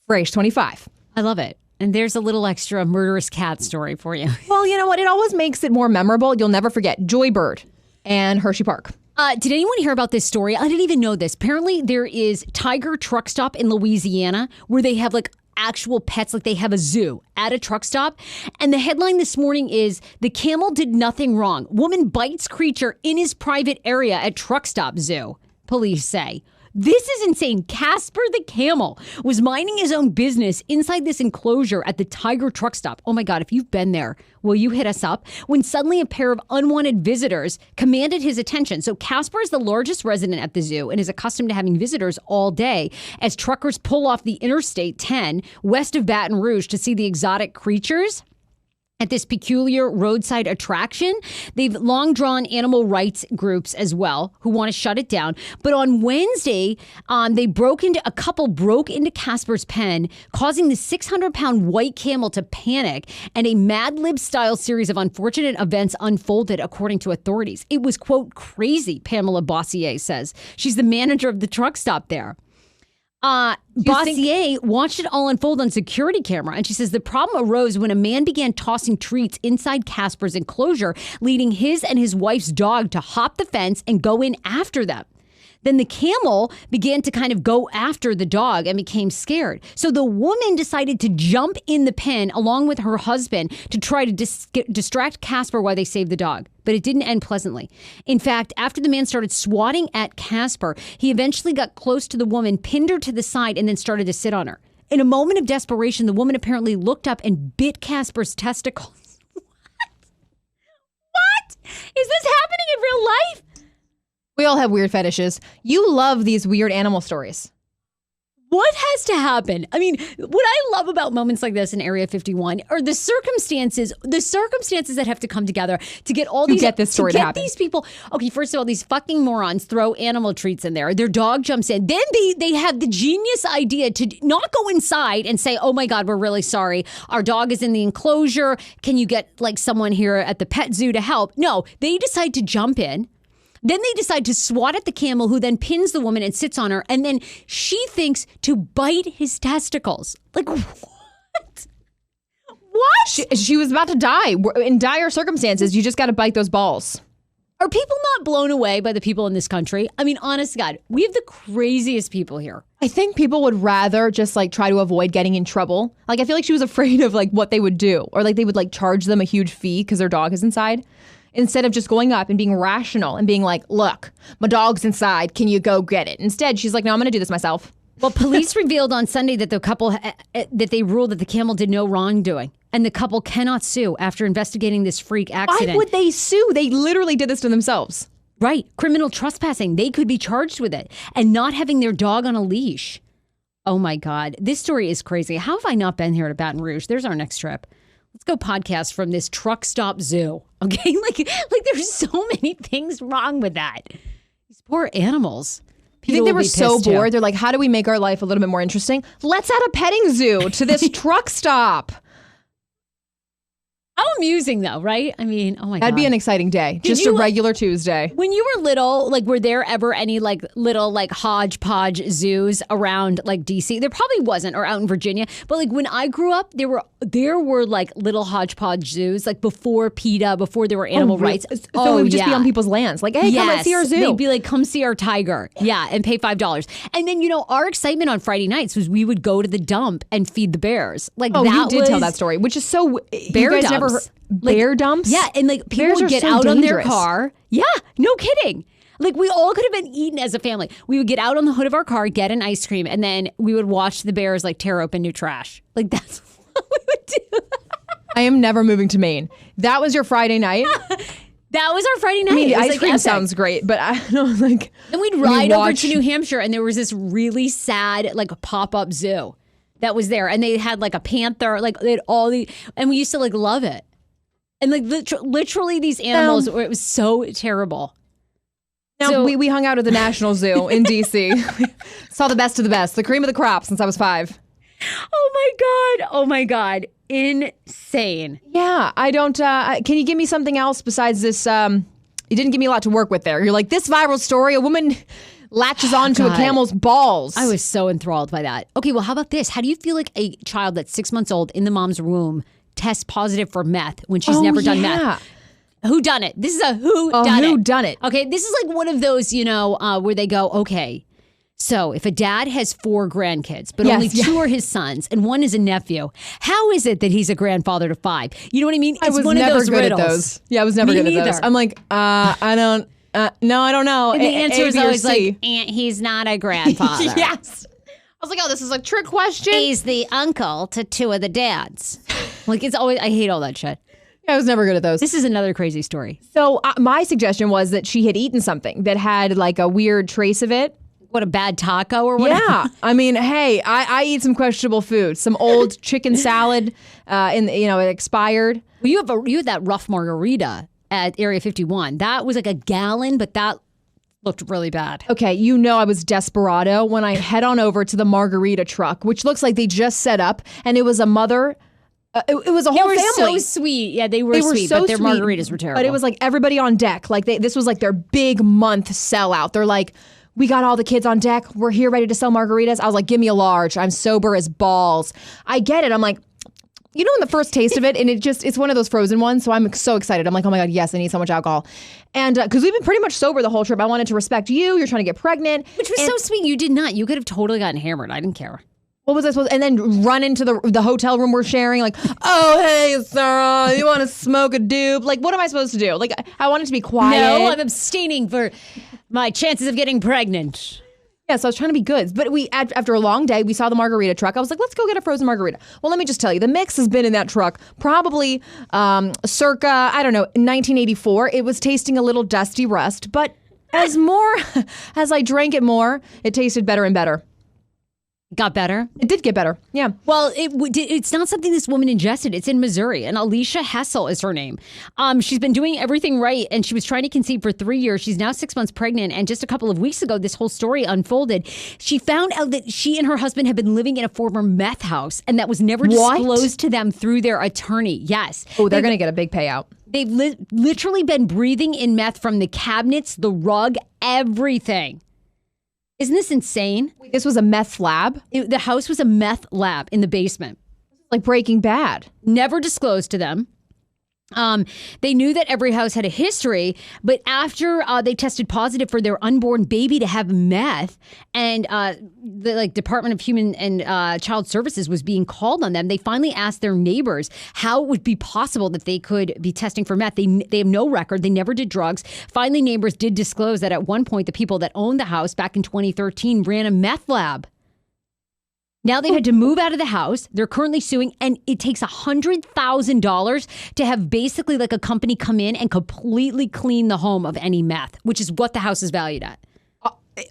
Frase25. I love it. And there's a little extra murderous cat story for you. Well, you know what? It always makes it more memorable. You'll never forget Joybird and Hershey Park. Did anyone hear about this story? I didn't even know this. Apparently, there is Tiger Truck Stop in Louisiana where they have like actual pets, like they have a zoo at a truck stop. And the headline this morning is, the camel did nothing wrong. Woman bites creature in his private area at truck stop zoo, police say. This is insane. Casper the camel was minding his own business inside this enclosure at the Tiger truck stop. Oh my God, if you've been there, will you hit us up? When suddenly a pair of unwanted visitors commanded his attention. So Casper is the largest resident at the zoo and is accustomed to having visitors all day as truckers pull off the Interstate 10 west of Baton Rouge to see the exotic creatures at this peculiar roadside attraction. They've long drawn animal rights groups as well who want to shut it down. But on Wednesday, a couple broke into Casper's pen, causing the 600-pound white camel to panic, and a Mad Lib style series of unfortunate events unfolded, according to authorities. It was, quote, crazy, Pamela Bossier says. She's the manager of the truck stop there. Bossier watched it all unfold on security camera, and she says the problem arose when a man began tossing treats inside Casper's enclosure, leading his and his wife's dog to hop the fence and go in after them. Then the camel began to kind of go after the dog and became scared. So the woman decided to jump in the pen along with her husband to try to distract Casper while they saved the dog. But it didn't end pleasantly. In fact, after the man started swatting at Casper, he eventually got close to the woman, pinned her to the side, and then started to sit on her. In a moment of desperation, the woman apparently looked up and bit Casper's testicles. What? Is this happening in real life? We all have weird fetishes. You love these weird animal stories. What has to happen? I mean, what I love about moments like this in Area 51 are the circumstances that have to come together to get all these, get this story to happen. These people. Okay, first of all, these fucking morons throw animal treats in there. Their dog jumps in. Then they have the genius idea to not go inside and say, oh my God, we're really sorry. Our dog is in the enclosure. Can you get like someone here at the pet zoo to help? No, they decide to jump in. Then they decide to swat at the camel, who then pins the woman and sits on her. And then she thinks to bite his testicles. Like, what? What? She was about to die. In dire circumstances, you just got to bite those balls. Are people not blown away by the people in this country? I mean, honest to God, we have the craziest people here. I think people would rather just like try to avoid getting in trouble. Like, I feel like she was afraid of like what they would do, or like they would like charge them a huge fee because their dog is inside. Instead of just going up and being rational and being like, look, my dog's inside. Can you go get it? Instead, she's like, no, I'm going to do this myself. Well, police revealed on Sunday that the couple, that they ruled that the camel did no wrongdoing. And the couple cannot sue after investigating this freak accident. Why would they sue? They literally did this to themselves. Right. Criminal trespassing. They could be charged with it. And not having their dog on a leash. Oh, my God. This story is crazy. How have I not been here to Baton Rouge? There's our next trip. Let's go podcast from this truck stop zoo. Okay, like there's so many things wrong with that. These poor animals. You think they were so bored? They're like, how do we make our life a little bit more interesting? Let's add a petting zoo to this truck stop. How amusing, though, right? I mean, oh my God. That'd be an exciting day. Just a regular Tuesday. When you were little, like, were there ever any, like, little, like, hodgepodge zoos around, like, D.C.? There probably wasn't, or out in Virginia. But, like, when I grew up, there there were like little hodgepodge zoos, like before PETA, before there were animal rights. So it would just be on people's lands. Like, hey, come and see our zoo. They'd be like, come see our tiger. Yeah, and pay $5. And then, our excitement on Friday nights was we would go to the dump and feed the bears. Like, Oh, that you did was tell that story, which is so... bear you guys dumps. never heard, Like, bear dumps? Yeah, and like people Bears would are get so out on their dangerous. car. Yeah, no kidding. Like, we all could have been eaten as a family. We would get out on the hood of our car, get an ice cream, and then we would watch the bears like tear open new trash. Like, that's what we would do. I am never moving to Maine. That was your Friday night? That was our Friday night. I mean, the It was, ice like, cream epic. sounds great, but I don't like... Then we'd ride over to New Hampshire, and there was this really sad, like, pop-up zoo that was there. And they had, like, a panther. Like, they had all the... And we used to, like, love it. And, like, literally these animals, it was so terrible. Now, So- we hung out at the National Zoo in D.C. Saw the best of the best, the cream of the crop since I was 5. Oh, my God. Insane. Yeah, I don't... can you give me something else besides this... you didn't give me a lot to work with there. You're like, this viral story, a woman latches onto a God. camel's balls. I was so enthralled by that. Okay, well, how about this? How do you feel like a child that's 6 months old in the mom's womb tests positive for meth when she's never done meth? Who done it? This is a who done it. Who done it? Okay, this is like one of those, where they go, okay, so if a dad has 4 grandkids, but only 2 are his sons and 1 is a nephew, how is it that he's a grandfather to 5? You know what I mean? I was one never of those good riddles. at those. Yeah, I was never Me good at neither. those. I'm like, I don't... no, I don't know. And the answer A, is B, or always C. like, he's not a grandfather. Yes. I was like, oh, this is a trick question. He's the uncle to 2 of the dads. Like, it's always, I hate all that shit. I was never good at those. This is another crazy story. So my suggestion was that she had eaten something that had like a weird trace of it. What, a bad taco or whatever? Yeah. I mean, hey, I eat some questionable food. Some old chicken salad, it expired. Well, you had that rough margarita at Area 51. That was like a gallon, but that looked really bad. Okay, I was desperado when I head on over to the margarita truck, which looks like they just set up, and it was a mother. It was a whole They were family. so sweet. Yeah, they were sweet, but their sweet, margaritas were terrible. But it was like everybody on deck. Like this was like their big month sellout. They're like, we got all the kids on deck. We're here ready to sell margaritas. I was like, give me a large. I'm sober as balls. I get it. I'm like, in the first taste of it, and it's one of those frozen ones. So I'm so excited. I'm like, oh my God, yes, I need so much alcohol. And because we've been pretty much sober the whole trip, I wanted to respect you. You're trying to get pregnant. Which was so sweet. You did not. You could have totally gotten hammered. I didn't care. What was I supposed to, and then run into the hotel room we're sharing, like, oh, hey, Sarah, you want to smoke a dupe? Like, what am I supposed to do? Like, I want it to be quiet. No, I'm abstaining for my chances of getting pregnant. Yeah, so I was trying to be good. But after a long day, we saw the margarita truck. I was like, let's go get a frozen margarita. Well, let me just tell you, the mix has been in that truck probably circa, 1984. It was tasting a little dusty rust, but as I drank it more, it tasted better and better. Got better? It did get better, yeah. Well, it's not something this woman ingested. It's in Missouri, and Alicia Hessel is her name. She's been doing everything right, and she was trying to conceive for 3 years. She's now 6 months pregnant, and just a couple of weeks ago, this whole story unfolded. She found out that she and her husband had been living in a former meth house, and that was never disclosed to them through their attorney. Yes. Oh, they're going to get a big payout. They've literally been breathing in meth from the cabinets, the rug, everything. Isn't this insane? This was a meth lab? The house was a meth lab in the basement. Like Breaking Bad. Never disclosed to them. They knew that every house had a history, but after they tested positive for their unborn baby to have meth, and the Department of Human and Child Services was being called on them, they finally asked their neighbors how it would be possible that they could be testing for meth. They have no record. They never did drugs. Finally, neighbors did disclose that at one point, the people that owned the house back in 2013 ran a meth lab. Now they've had to move out of the house. They're currently suing, and it takes $100,000 to have basically like a company come in and completely clean the home of any meth, which is what the house is valued at.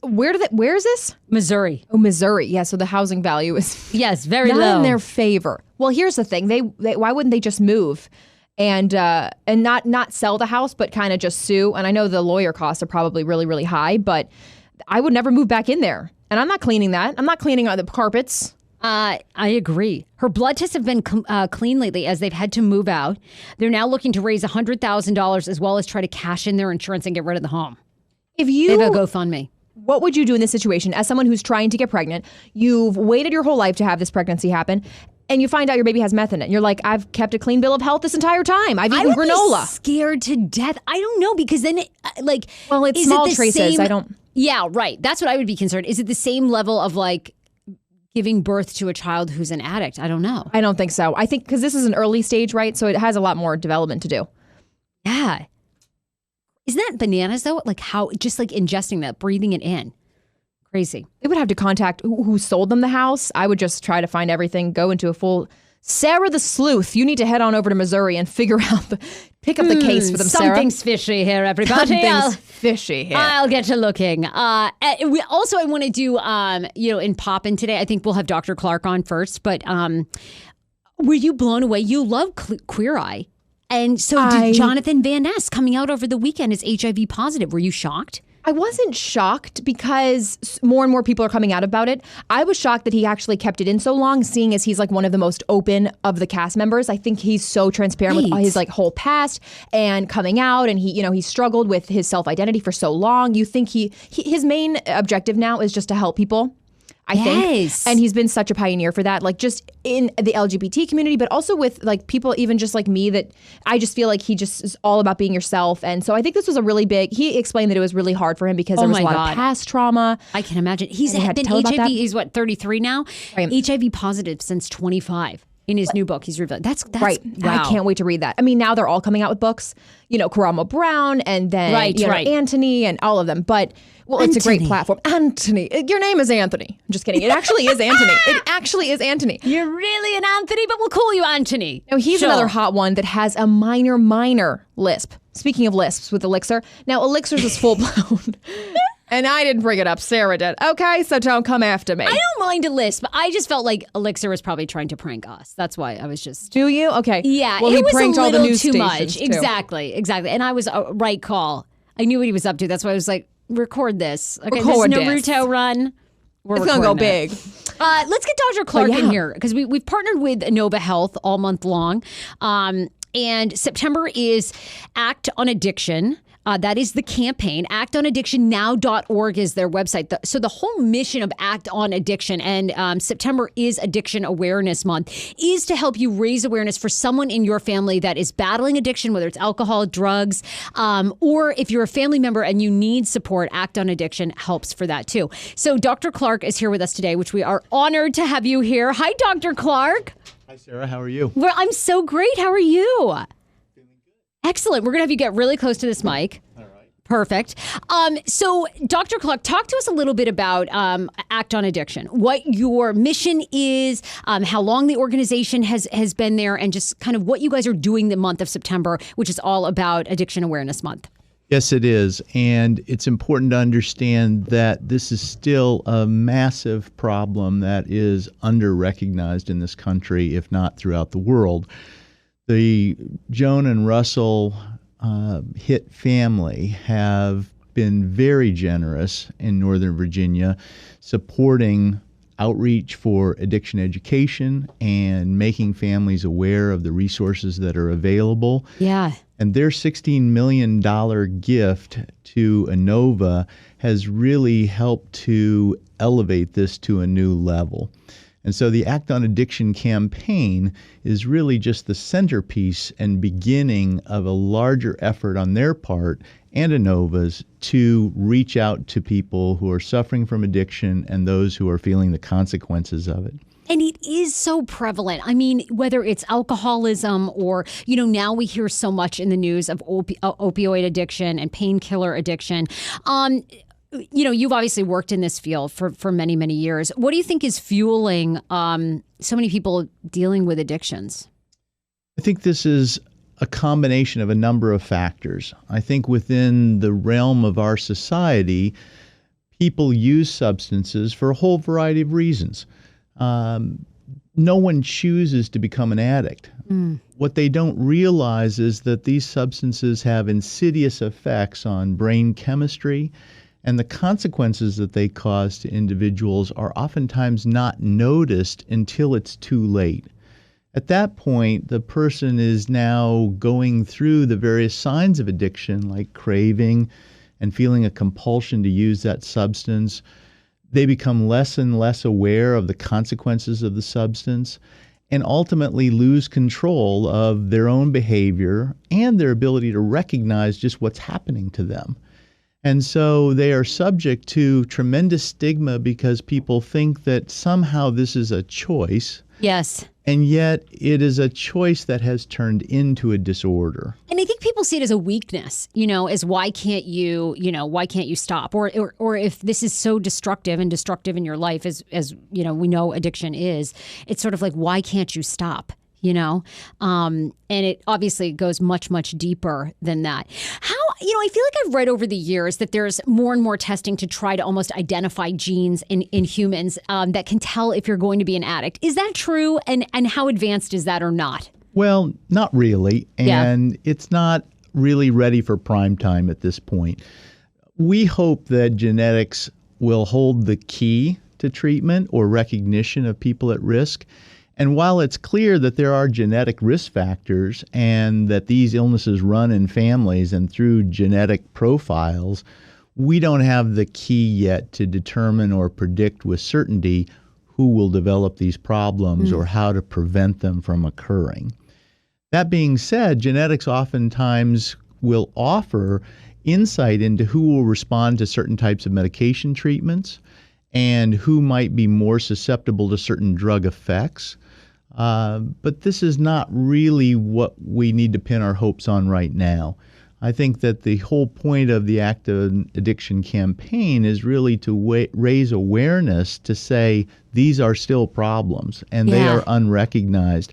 Where is this? Missouri. Oh, Missouri. Yeah, so the housing value is Yes, very not low. in their favor. Well, here's the thing. They why wouldn't they just move and not sell the house, but kind of just sue? And I know the lawyer costs are probably really, really high, but I would never move back in there. And I'm not cleaning that. I'm not cleaning the carpets. I agree. Her blood tests have been clean lately as they've had to move out. They're now looking to raise $100,000 as well as try to cash in their insurance and get rid of the home. If you They have a GoFundMe. What would you do in this situation as someone who's trying to get pregnant? You've waited your whole life to have this pregnancy happen. and you find out your baby has meth in it. And you're like, I've kept a clean bill of health this entire time. I've eaten granola. Be scared to death. I don't know, because then well, it's small traces. I don't. Yeah, right. That's what I would be concerned. Is it the same level of like giving birth to a child who's an addict? I don't know. I don't think so. I think because this is an early stage, right? So it has a lot more development to do. Yeah. Isn't that bananas though? Like how, just like ingesting that, breathing it in. Crazy. They would have to contact who sold them the house. I would just try to find everything, go into a full Sarah the Sleuth. You need to head on over to Missouri and pick up the case for them, Sarah. Something's fishy here, everybody. Something's fishy here. I'll get to looking. I want to do, in Poppin' today, I think we'll have Dr. Clark on first, but were you blown away? You love Queer Eye. And so did Jonathan Van Ness coming out over the weekend as HIV positive. Were you shocked? I wasn't shocked because more and more people are coming out about it. I was shocked that he actually kept it in so long, seeing as he's like one of the most open of the cast members. I think he's so transparent with his like whole past and coming out, and he struggled with his self-identity for so long. You think his main objective now is just to help people. I think. And he's been such a pioneer for that, like just in the LGBT community, but also with like people even just like me, that I just feel like he just is all about being yourself. And so I think this was a really big, he explained that it was really hard for him because there was a lot of past trauma. I can imagine. He's been HIV, he's 33 now? Right. HIV positive since 25. In his new book, he's revealed. That's right. Wow. I can't wait to read that. I mean, now they're all coming out with books. Karamo Brown and then Anthony and all of them. But it's a great platform. Anthony, your name is Anthony. I'm just kidding. It actually is Anthony. It actually is Anthony. You're really an Anthony, but we'll call you Anthony. No, he's another hot one that has a minor lisp. Speaking of lisps with Elixir, now Elixir's is full blown. And I didn't bring it up. Sarah did. Okay, so don't come after me. I don't mind a lisp, but I just felt like Elixir was probably trying to prank us. That's why I was just... Do you? Okay. Yeah, well, it was pranked a little all the news too much. stations, too. Exactly. And I was a right call. I knew what he was up to. That's why I was like, record this. Okay, record this Naruto run. It's going to go big. Let's get Dr. Clark in here, because we've partnered with Innova Health all month long. And September is Act on Addiction. That is the campaign. ActOnAddictionNow.org is their website. So the whole mission of Act on Addiction, and September is Addiction Awareness Month, is to help you raise awareness for someone in your family that is battling addiction, whether it's alcohol, drugs, or if you're a family member and you need support, Act on Addiction helps for that too. So Dr. Clark is here with us today, which we are honored to have you here. Hi, Dr. Clark. Hi, Sarah. How are you? Well, I'm so great. How are you? Excellent. We're going to have you get really close to this mic. All right. Perfect. So, Dr. Clark, talk to us a little bit about Act on Addiction, what your mission is, how long the organization has been there, and just kind of what you guys are doing the month of September, which is all about Addiction Awareness Month. Yes, it is. And it's important to understand that this is still a massive problem that is under-recognized in this country, if not throughout the world. The Joan and Russell hit family have been very generous in Northern Virginia, supporting outreach for addiction education and making families aware of the resources that are available. Yeah. And their $16 million gift to Innova has really helped to elevate this to a new level. And so the Act on Addiction campaign is really just the centerpiece and beginning of a larger effort on their part and Innova's to reach out to people who are suffering from addiction and those who are feeling the consequences of it. And it is so prevalent. I mean, whether it's alcoholism or, now we hear so much in the news of opioid addiction and painkiller addiction. You've obviously worked in this field for many, many years. What do you think is fueling so many people dealing with addictions? I think this is a combination of a number of factors. I think within the realm of our society, people use substances for a whole variety of reasons. No one chooses to become an addict. What they don't realize is that these substances have insidious effects on brain chemistry, and the consequences that they cause to individuals are oftentimes not noticed until it's too late. At that point, the person is now going through the various signs of addiction, like craving and feeling a compulsion to use that substance. They become less and less aware of the consequences of the substance. and ultimately lose control of their own behavior and their ability to recognize just what's happening to them. And so they are subject to tremendous stigma because people think that somehow this is a choice. Yes. And yet it is a choice that has turned into a disorder. And I think people see it as a weakness, as why can't you stop? Or if this is so destructive in your life as we know addiction is, it's sort of like, why can't you stop? And it obviously goes much, much deeper than that. I feel like I've read over the years that there's more and more testing to try to almost identify genes in humans that can tell if you're going to be an addict. Is that true? And how advanced is that or not? Well, not really. And it's not really ready for prime time at this point. We hope that genetics will hold the key to treatment or recognition of people at risk. And while it's clear that there are genetic risk factors and that these illnesses run in families and through genetic profiles, we don't have the key yet to determine or predict with certainty who will develop these problems or how to prevent them from occurring. That being said, genetics oftentimes will offer insight into who will respond to certain types of medication treatments and who might be more susceptible to certain drug effects. But this is not really what we need to pin our hopes on right now. I think that the whole point of the Active Addiction campaign is really to raise awareness to say these are still problems and they are unrecognized.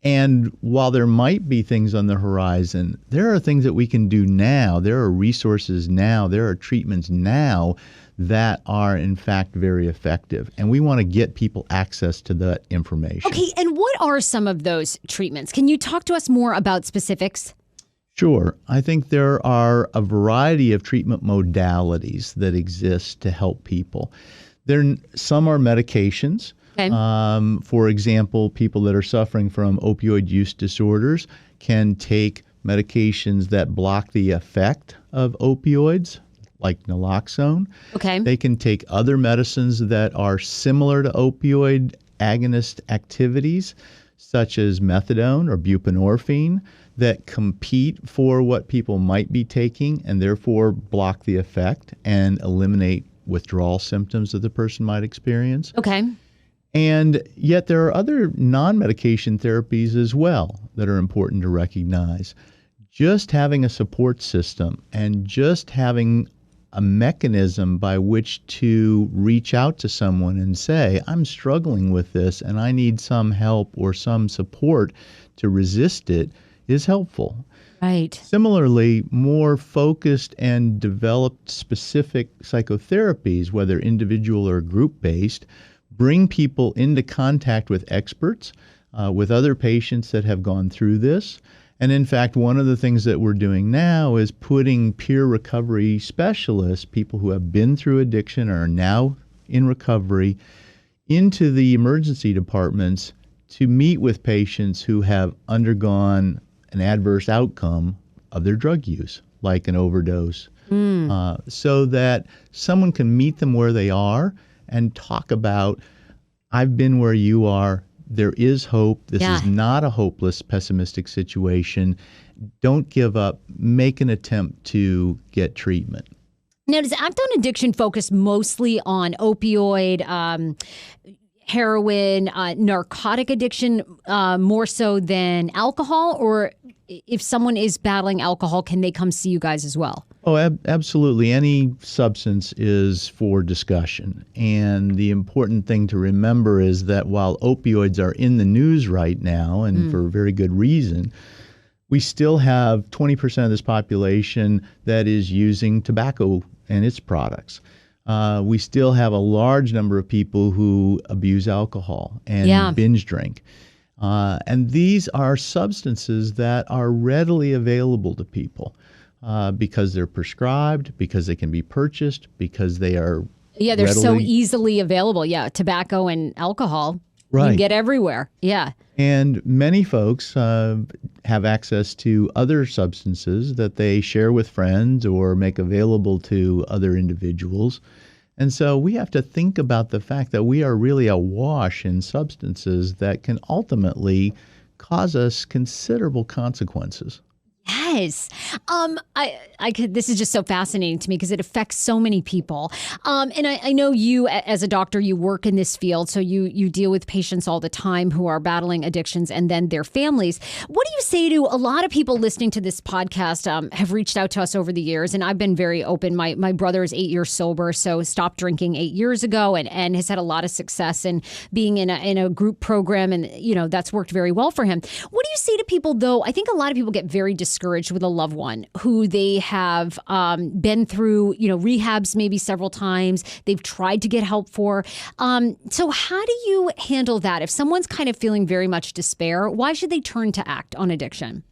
And while there might be things on the horizon, there are things that we can do now. There are resources now. There are treatments now that are, in fact, very effective. And we want to get people access to that information. Okay, and what are some of those treatments? Can you talk to us more about specifics? Sure. I think there are a variety of treatment modalities that exist to help people. Some are medications. Okay. For example, people that are suffering from opioid use disorders can take medications that block the effect of opioids, like naloxone. Okay. They can take other medicines that are similar to opioid agonist activities, such as methadone or buprenorphine, that compete for what people might be taking and therefore block the effect and eliminate withdrawal symptoms that the person might experience. Okay. And yet there are other non-medication therapies as well that are important to recognize. Just having a support system and just having a mechanism by which to reach out to someone and say, I'm struggling with this and I need some help or some support to resist it is helpful. Right. Similarly, more focused and developed specific psychotherapies, whether individual or group-based, bring people into contact with experts, with other patients that have gone through this. And in fact, one of the things that we're doing now is putting peer recovery specialists, people who have been through addiction or are now in recovery, into the emergency departments to meet with patients who have undergone an adverse outcome of their drug use, like an overdose, so that someone can meet them where they are and talk about, I've been where you are. There is hope. This is not a hopeless, pessimistic situation. Don't give up. Make an attempt to get treatment. Now, does Act on Addiction focus mostly on opioid, heroin, narcotic addiction, more so than alcohol? Or if someone is battling alcohol, can they come see you guys as well? Oh, absolutely. Any substance is for discussion. And the important thing to remember is that while opioids are in the news right now, and for very good reason, we still have 20% of this population that is using tobacco and its products. We still have a large number of people who abuse alcohol and binge drink. And these are substances that are readily available to people. Because they're prescribed, because they can be purchased, because they are they're so easily available. Yeah, tobacco and alcohol, you get everywhere. Yeah. And many folks have access to other substances that they share with friends or make available to other individuals. And so we have to think about the fact that we are really awash in substances that can ultimately cause us considerable consequences. Yes. I could, this is just so fascinating to me because it affects so many people. And I know you as a doctor, you work in this field, so you deal with patients all the time who are battling addictions and then their families. What do you say to a lot of people listening to this podcast have reached out to us over the years, and I've been very open. My brother is 8 years sober, so stopped drinking 8 years ago and has had a lot of success in being in a group program, and that's worked very well for him. What do you say to people though? I think a lot of people get very discouraged with a loved one who they have been through, rehabs maybe several times. They've tried to get help for. So how do you handle that? If someone's kind of feeling very much despair, why should they turn to ACT on addiction?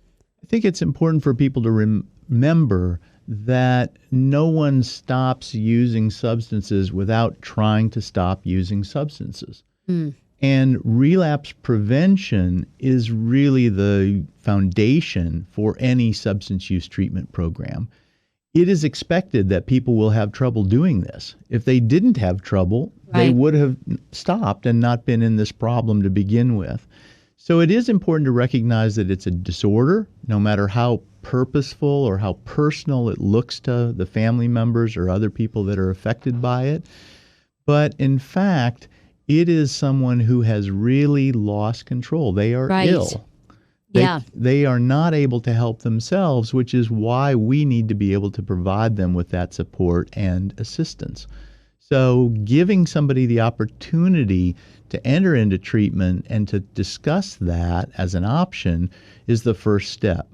I think it's important for people to remember that no one stops using substances without trying to stop using substances. And relapse prevention is really the foundation for any substance use treatment program. It is expected that people will have trouble doing this. If they didn't have trouble, they would have stopped and not been in this problem to begin with. So it is important to recognize that it's a disorder, no matter how purposeful or how personal it looks to the family members or other people that are affected by it. But in fact, it is someone who has really lost control. They are ill. They are not able to help themselves, which is why we need to be able to provide them with that support and assistance. So giving somebody the opportunity to enter into treatment and to discuss that as an option is the first step.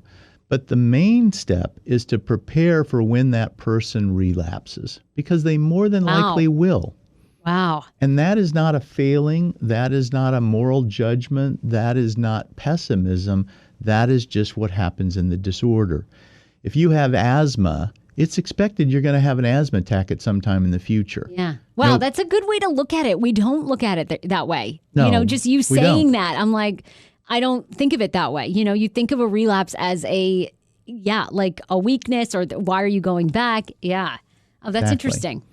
But the main step is to prepare for when that person relapses, because they more than likely will. Wow. And that is not a failing. That is not a moral judgment. That is not pessimism. That is just what happens in the disorder. If you have asthma, it's expected you're going to have an asthma attack at some time in the future. Yeah. Wow, that's a good way to look at it. We don't look at it that way. No, just you saying that, I'm like, I don't think of it that way. You think of a relapse as like a weakness, or why are you going back? Yeah. Oh, that's interesting.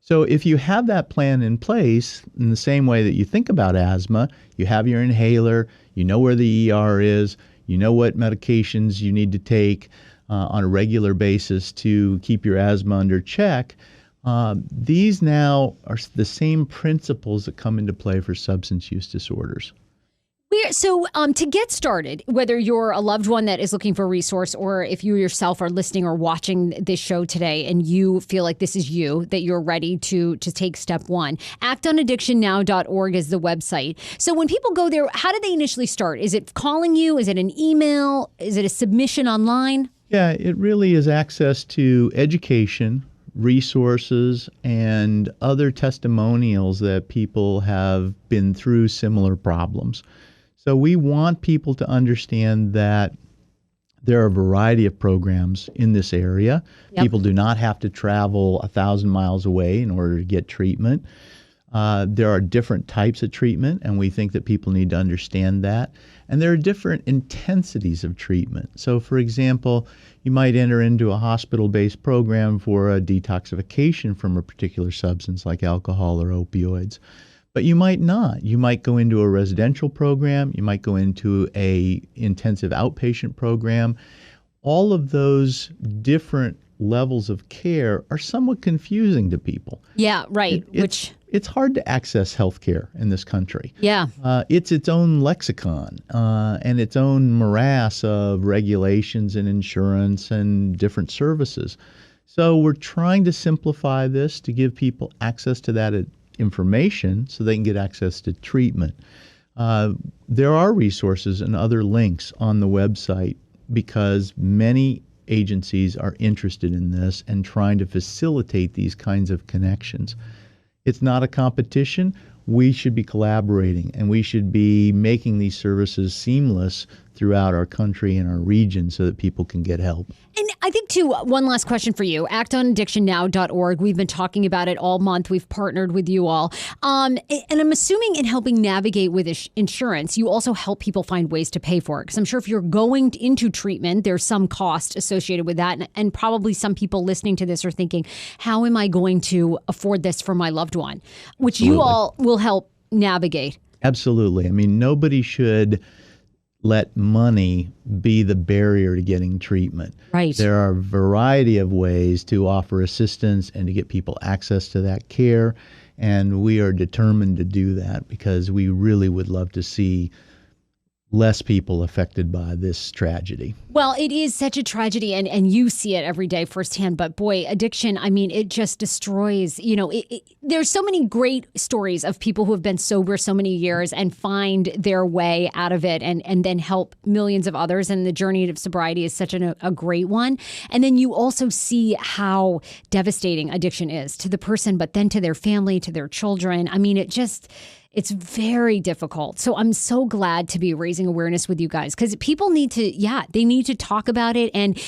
So if you have that plan in place, in the same way that you think about asthma, you have your inhaler, you know where the ER is, you know what medications you need to take on a regular basis to keep your asthma under check. These now are the same principles that come into play for substance use disorders. So to get started, whether you're a loved one that is looking for a resource, or if you yourself are listening or watching this show today and you feel like this is you, that you're ready to take step one, actonaddictionnow.org is the website. So when people go there, how do they initially start? Is it calling you? Is it an email? Is it a submission online? Yeah, it really is access to education, resources, and other testimonials that people have been through similar problems. So we want people to understand that there are a variety of programs in this area. Yep. People do not have to travel 1,000 miles away in order to get treatment. There are different types of treatment, and we think that people need to understand that. And there are different intensities of treatment. So, for example, you might enter into a hospital-based program for a detoxification from a particular substance like alcohol or opioids. But you might not. You might go into a residential program. You might go into a intensive outpatient program. All of those different levels of care are somewhat confusing to people. Yeah, right. It's hard to access health care in this country. Yeah. It's its own lexicon and its own morass of regulations and insurance and different services. So we're trying to simplify this to give people access to that information so they can get access to treatment. There are resources and other links on the website because many agencies are interested in this and trying to facilitate these kinds of connections. It's not a competition. we should be collaborating, and we should be making these services seamless throughout our country and our region so that people can get help. And I think, too, one last question for you. ActOnAddictionNow.org. We've been talking about it all month. We've partnered with you all. And I'm assuming in helping navigate with insurance, you also help people find ways to pay for it. Because I'm sure if you're going into treatment, there's some cost associated with that. And probably some people listening to this are thinking, how am I going to afford this for my loved one? Which Absolutely. you all will help navigate. Absolutely. I mean, nobody should let money be the barrier to getting treatment. Right. There are a variety of ways to offer assistance and to get people access to that care, and we are determined to do that because we really would love to see less people affected by this tragedy. Well, it is such a tragedy, and you see it every day firsthand. But boy, addiction, I mean, it just destroys, there's so many great stories of people who have been sober so many years and find their way out of it and then help millions of others. And the journey of sobriety is such a great one. And then you also see how devastating addiction is to the person, but then to their family, to their children. I mean, it's very difficult. So I'm so glad to be raising awareness with you guys because people need to talk about it. And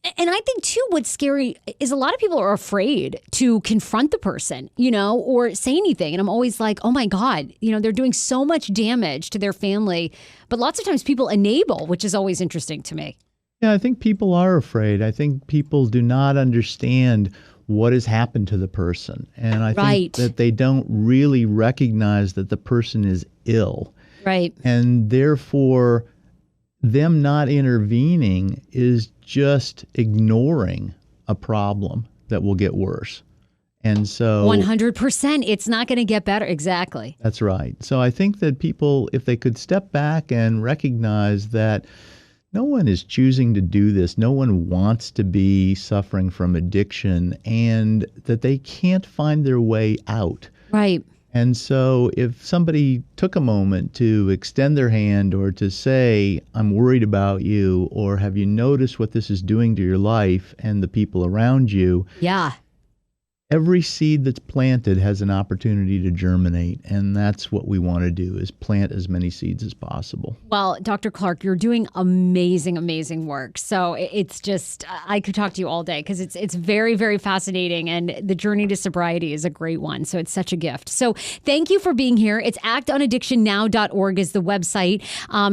I think, too, what's scary is a lot of people are afraid to confront the person, or say anything. And I'm always like, oh, my God, they're doing so much damage to their family. But lots of times people enable, which is always interesting to me. Yeah, I think people are afraid. I think people do not understand what has happened to the person. And I think that they don't really recognize that the person is ill. Right. And therefore, them not intervening is just ignoring a problem that will get worse. And so 100%, it's not going to get better. Exactly. That's right. So I think that people, if they could step back and recognize that no one is choosing to do this. No one wants to be suffering from addiction, and that they can't find their way out. Right. And so if somebody took a moment to extend their hand or to say, I'm worried about you, or have you noticed what this is doing to your life and the people around you? Yeah. Every seed that's planted has an opportunity to germinate, and that's what we want to do, is plant as many seeds as possible. Well, Dr. Clark, you're doing amazing, amazing work. So it's just, I could talk to you all day because it's very, very fascinating, and the journey to sobriety is a great one. So it's such a gift. So thank you for being here. It's actonaddictionnow.org is the website.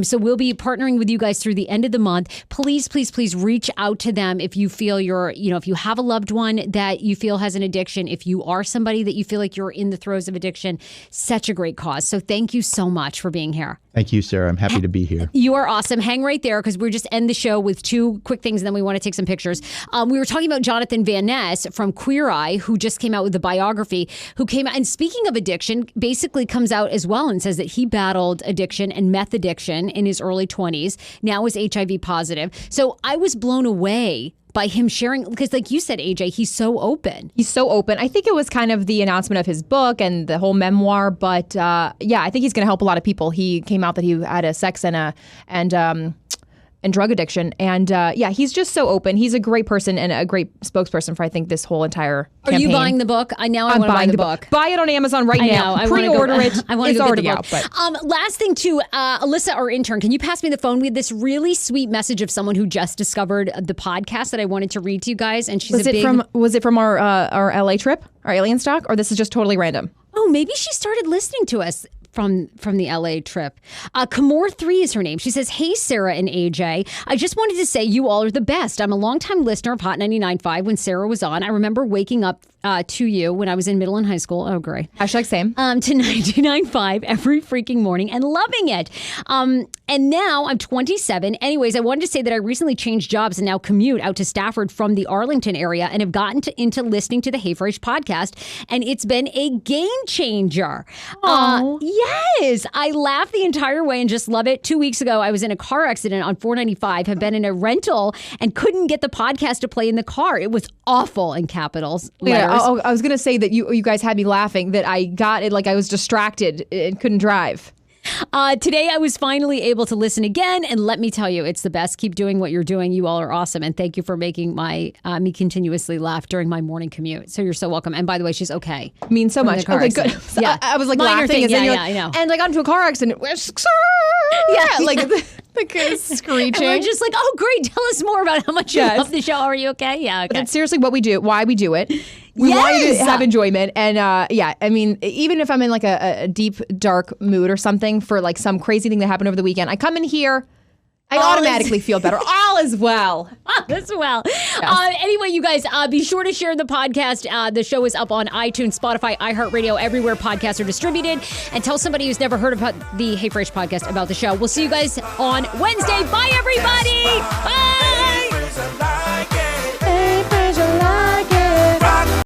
So we'll be partnering with you guys through the end of the month. Please, please, please reach out to them if you feel if you have a loved one that you feel has an addiction, if you are somebody that you feel like you're in the throes of addiction. Such a great cause. So thank you so much for being here. Thank you, Sarah. I'm happy to be here. You are awesome. Hang right there because we're just end the show with two quick things and then we want to take some pictures. We were talking about Jonathan Van Ness from Queer Eye, who just came out with the biography, who came out, and speaking of addiction, basically comes out as well and says that he battled addiction and meth addiction in his early 20s, now is HIV positive. So I was blown away by him sharing, because like you said, AJ, he's so open. He's so open. I think it was kind of the announcement of his book and the whole memoir, but I think he's going to help a lot of people. He came out that he had a sex and drug addiction. And he's just so open. He's a great person and a great spokesperson for, I think, this whole entire campaign. Are you buying the book? I want to buy the book. Buy it on Amazon right now. I Pre-order it. I want to It's go already get the book. out. But last thing too, Alyssa, our intern, can you pass me the phone? We had this really sweet message of someone who just discovered the podcast that I wanted to read to you guys. And she's was it from our LA trip, our alien stock, or this is just totally random? Oh, maybe she started listening to us from the LA trip. Kamor3 is her name. She says, hey, Sarah and AJ, I just wanted to say you all are the best. I'm a longtime listener of Hot 99.5 when Sarah was on. I remember waking up to you when I was in middle and high school. Oh, great. #same. To 99.5 every freaking morning and loving it. And now I'm 27. Anyways, I wanted to say that I recently changed jobs and now commute out to Stafford from the Arlington area and have gotten into listening to the Hey Frase podcast. And it's been a game changer. Yes. I laughed the entire way and just love it. 2 weeks ago, I was in a car accident on 495, have been in a rental and couldn't get the podcast to play in the car. It was awful in capitals. Yeah, I was going to say that you guys had me laughing that I got it like I was distracted and couldn't drive. Today, I was finally able to listen again, and let me tell you, it's the best. Keep doing what you're doing. You all are awesome, and thank you for making me continuously laugh during my morning commute. So you're so welcome. And by the way, she's okay. Means so From the much. car Okay, accident. good. So Yeah. I was like Minor laughing. thing. And then Yeah, you're yeah, like, I know. And I got into a car accident. Yeah. like screeching. And we're just like, oh, great. Tell us more about how much you Yes. love the show. Are you okay? Yeah, But okay. that's seriously what we do, why we do it. We want you to Yes! have enjoyment. And yeah, I mean, even if I'm in like a deep, dark mood or something for like some crazy thing that happened over the weekend, I come in here, I automatically feel better. All is well. As well. Anyway, you guys, be sure to share the podcast. The show is up on iTunes, Spotify, iHeartRadio, everywhere podcasts are distributed. And tell somebody who's never heard about the Hey Frase podcast about the show. We'll see you guys on Wednesday. Bye, everybody. Bye.